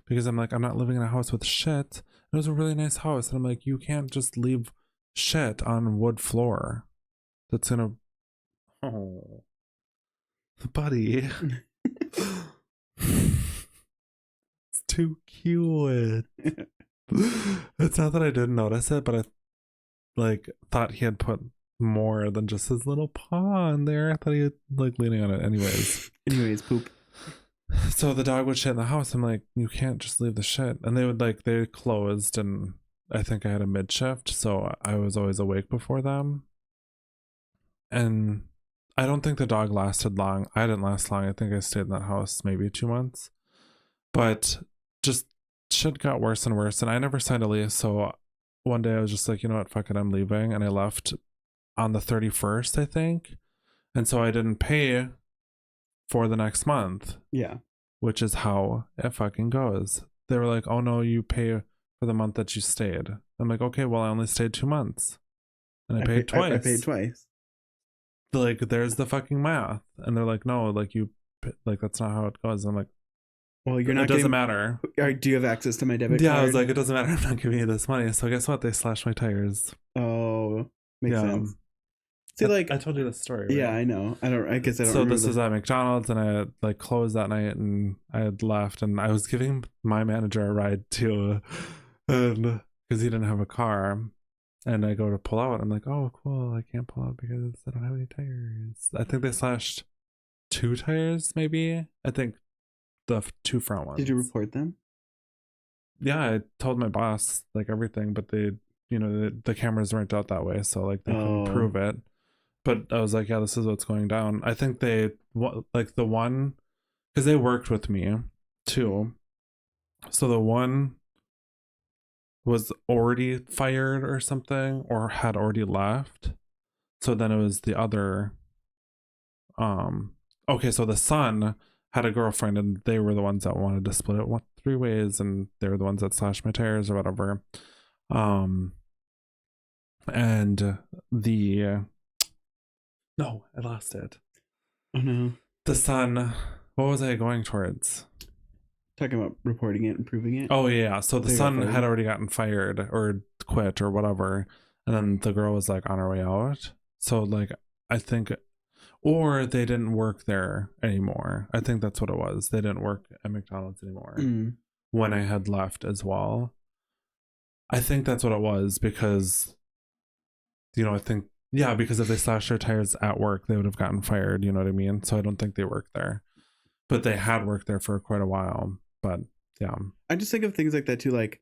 Because I'm like, I'm not living in a house with shit. It was a really nice house. And I'm like, you can't just leave shit on wood floor. That's gonna... Oh. Buddy. It's too cute. It's not that I didn't notice it, but I, like, thought he had put more than just his little paw in there. I thought he had, like, leaning on it. Anyways, poop. So the dog would shit in the house. I'm like, you can't just leave the shit. And they would, like, they closed, and I think I had a mid shift, so I was always awake before them. And I don't think the dog lasted long. I didn't last long. I think I stayed in that house maybe 2 months. But just shit got worse and worse. And I never signed a lease. So one day I was just like, you know what, fuck it, I'm leaving. And I left on the 31st, I think. And so I didn't pay for the next month. Yeah. Which is how it fucking goes. They were like, oh no, you pay for the month that you stayed. I'm like, okay, well, I only stayed 2 months. And I paid twice. I paid twice. Like, there's the fucking math. And they're like, no, like, you, like, that's not how it goes. I'm like, well, you're not. It doesn't matter. Do you have access to my debit card? Yeah, I was like, it doesn't matter. I'm not giving you this money. So guess what? They slashed my tires. Oh, makes sense. See, I told you this story. Right? Yeah, I know. I guess I don't. So this is at McDonald's, and I had, like, closed that night, and I had left, and I was giving my manager a ride too, and because he didn't have a car, and I go to pull out. I'm like, oh, cool. I can't pull out because I don't have any tires. I think they slashed 2 tires, maybe. I think the 2 front ones. Did you report them? Yeah, I told my boss, like, everything, but they, you know, the cameras weren't out that way, so, like, they couldn't prove it. But I was like, yeah, this is what's going down. I think they, like, the one, because they worked with me too. So the one was already fired or something, or had already left. So then it was the other. Okay, so the son had a girlfriend, and they were the ones that wanted to split it 3 ways, and they were the ones that slashed my tires or whatever. And the. No, I lost it. Oh no. The son, what was I going towards? Talking about reporting it and proving it. Oh yeah, so the son had already gotten fired or quit or whatever, and then the girl was, like, on her way out. So, like, I think, or they didn't work there anymore. I think that's what it was. They didn't work at McDonald's anymore when I had left as well. I think that's what it was because, you know, I think. Yeah, because if they slashed their tires at work, they would have gotten fired, you know what I mean? So I don't think they worked there. But they had worked there for quite a while. But yeah. I just think of things like that too. Like,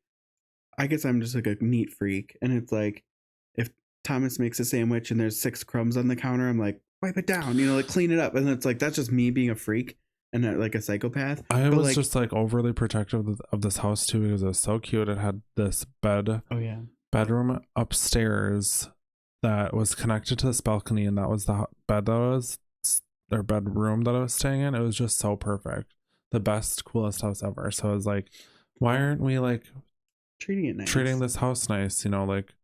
I guess I'm just like a neat freak. And it's like, if Thomas makes a sandwich and there's 6 crumbs on the counter, I'm like, wipe it down, you know, like, clean it up. And it's like, that's just me being a freak and not, like, a psychopath. I was, like, just, like, overly protective of this house too because it was so cute. It had this bed. Oh yeah. Bedroom upstairs that was connected to this balcony, and that was the bed that was, or bedroom that I was staying in. It was just so perfect. The best, coolest house ever. So I was like, why aren't we, like, treating it nice? Treating this house nice, you know, like,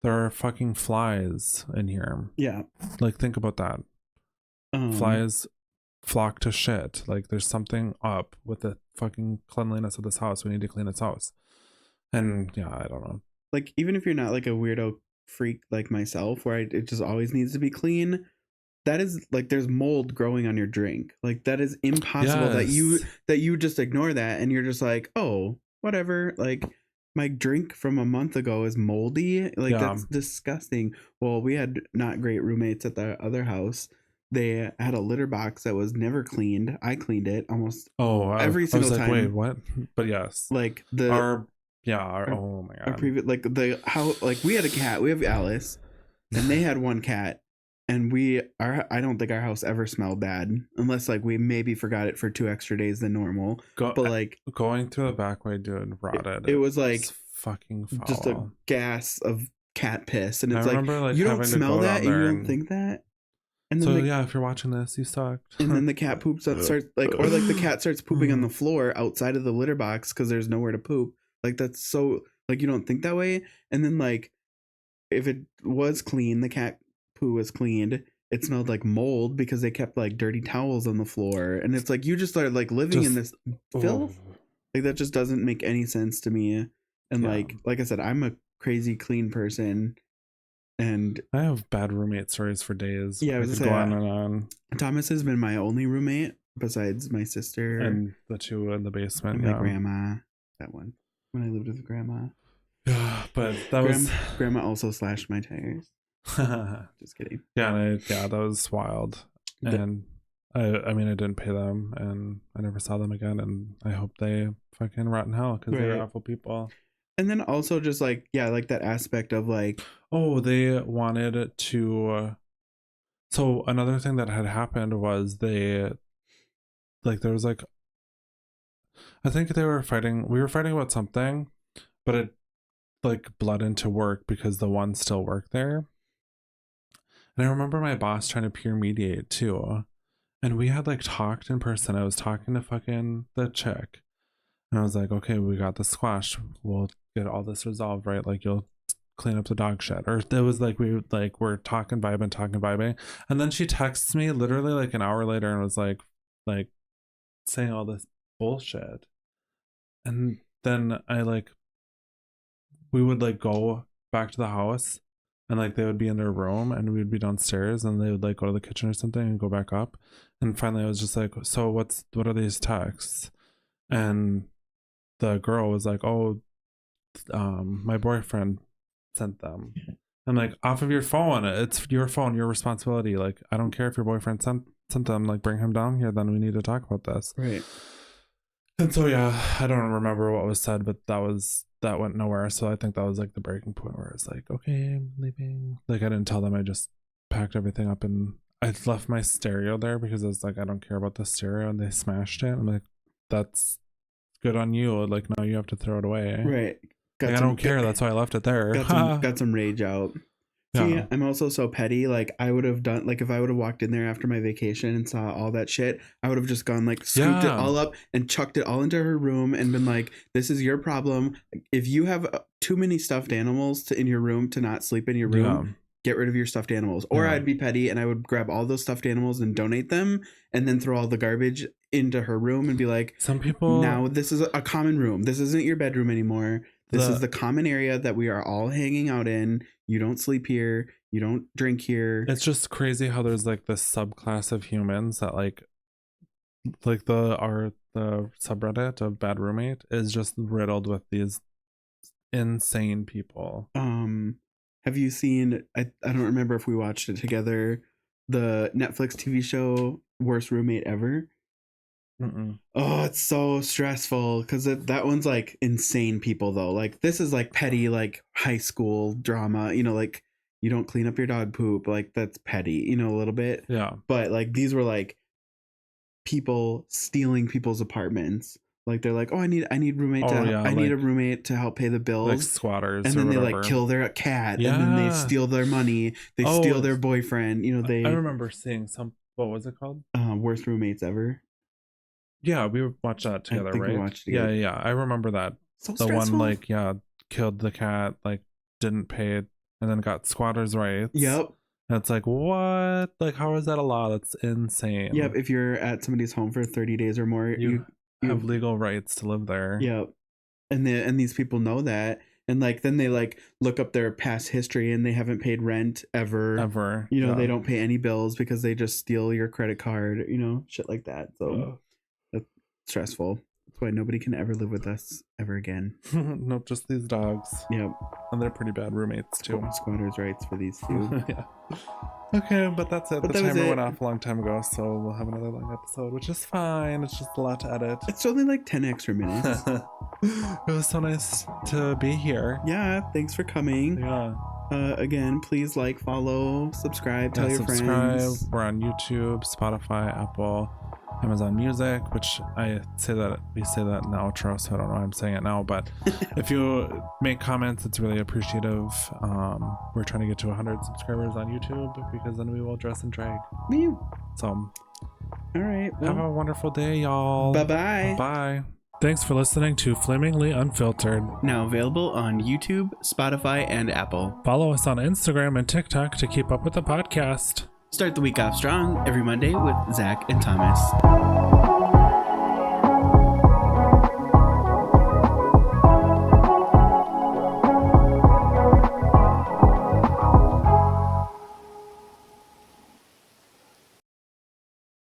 there are fucking flies in here. Yeah. Like, think about that. Flies flock to shit. Like, there's something up with the fucking cleanliness of this house. We need to clean this house. And yeah, I don't know. Like, even if you're not, like, a weirdo freak like myself, where it just always needs to be clean, that is, like, there's mold growing on your drink. Like, that is impossible. That you just ignore that and you're just like, oh, whatever. Like, my drink from a month ago is moldy. Like, that's disgusting. Well, we had not great roommates at the other house. They had a litter box that was never cleaned. I cleaned it almost every single time. Wait, what? But yes. Like oh my God. Our previous, like we had a cat. We have Alice, and they had one cat. And I don't think our house ever smelled bad unless like we maybe forgot it for 2 extra days than normal. But like going through the back way, dude, rotted. It was like fucking foul. Just a gas of cat piss, and it's I remember, like you don't smell that, and you don't think that. And then if you're watching this, you sucked. And then the cat poops or the cat starts pooping on the floor outside of the litter box because there's nowhere to poop. Like that's so like you don't think that way. And then like if it was clean, the cat poo was cleaned, it smelled like mold because they kept like dirty towels on the floor, and it's like you just are like living in this filth. Like that just doesn't make any sense to me. And like I said, I'm a crazy clean person, and I have bad roommate stories for days. Yeah, I was go on and on. Thomas has been my only roommate besides my sister and the two in the basement. And my grandma, that one when I lived with grandma. Yeah, but that grandma also slashed my tires. Just kidding. Yeah, that was wild. And I mean, I didn't pay them, and I never saw them again. And I hope they fucking rot in hell because they're awful people. And then also just like like that aspect of like, oh, they wanted to. So another thing that had happened was there was like, I think they were fighting. We were fighting about something, but it like bled into work because the one still worked there. And I remember my boss trying to peer mediate too. And we had like talked in person. I was talking to fucking the chick. And I was like, okay, we got the squash. We'll get all this resolved, right? Like you'll clean up the dog shit. Or it was like we're talking vibing. And then she texts me literally like an hour later and was like saying all this bullshit. And then we would like go back to the house. And like they would be in their room and we'd be downstairs and they would like go to the kitchen or something and go back up. And finally I was just like, so what are these texts? And the girl was like, oh, my boyfriend sent them. I'm like, off of your phone. It's your phone, your responsibility. Like, I don't care if your boyfriend sent them. Like, bring him down here. Then we need to talk about this. Right. And so, yeah, I don't remember what was said, but that went nowhere. So I think that was like the breaking point where it's like, okay, I'm leaving. Like, I didn't tell them. I just packed everything up and I left my stereo there because I was like, I don't care about the stereo. And they smashed it. I'm like, that's good on you. Like, now you have to throw it away. Right. Like, I don't care. That's why I left it there. Got some rage out. See, yeah. I'm also so petty. Like, I would have done, like, if I would have walked in there after my vacation and saw all that shit, I would have just gone, like, scooped it all up and chucked it all into her room and been like, this is your problem. If you have too many stuffed animals in your room to not sleep in your room, get rid of your stuffed animals. Or I'd be petty and I would grab all those stuffed animals and donate them and then throw all the garbage into her room and be like, some people, now this is a common room. This isn't your bedroom anymore. This is the common area that we are all hanging out in. You don't sleep here. You don't drink here. It's just crazy how there's like this subclass of humans that like the subreddit of Bad Roommate is just riddled with these insane people. Have you seen, I don't remember if we watched it together, the Netflix TV show Worst Roommate Ever? Mm-mm. Oh, it's so stressful because that one's like insane people though. Like this is like petty, like high school drama, you know, like you don't clean up your dog poop, like that's petty, you know, a little bit. Yeah. But like these were like people stealing people's apartments. Like they're like, oh, I need roommate to help. I need a roommate to help pay the bills. Like squatters. And then they like kill their cat and then they steal their money. They steal their boyfriend. You know, I remember seeing what was it called? Worst Roommates Ever. Yeah, we watched that together, right? We watched it together. Yeah. I remember that. So the stressful. One killed the cat, like didn't pay it, and then got squatters' rights. Yep. And it's like, what? Like, how is that a law? That's insane. Yep. If you're at somebody's home for 30 days or more, you have legal rights to live there. Yep. And these people know that. And like then they like look up their past history and they haven't paid rent ever. You know, they don't pay any bills because they just steal your credit card, you know, shit like that. So that's stressful. That's why nobody can ever live with us ever again. Nope, just these dogs. Yep. And they're pretty bad roommates too. Squatters' rights for these two. Yeah. Okay, but that's it. But the that was timer it. went off a long time ago, so we'll have another long episode, which is fine. It's just a lot to edit. It's only like 10 extra minutes. It was so nice to be here. Yeah, thanks for coming. Yeah. Again, please like, follow, subscribe, tell your friends. We're on YouTube, Spotify, Apple, Amazon Music, which we say that in the outro, so I don't know why I'm saying it now, but if you make comments, it's really appreciative. We're trying to get to 100 subscribers on YouTube because then we will dress and drag. So, all right. Have a wonderful day, y'all. Bye-bye. Bye. Thanks for listening to Flamingly Unfiltered. Now available on YouTube, Spotify, and Apple. Follow us on Instagram and TikTok to keep up with the podcast. Start the week off strong every Monday with Zach and Thomas.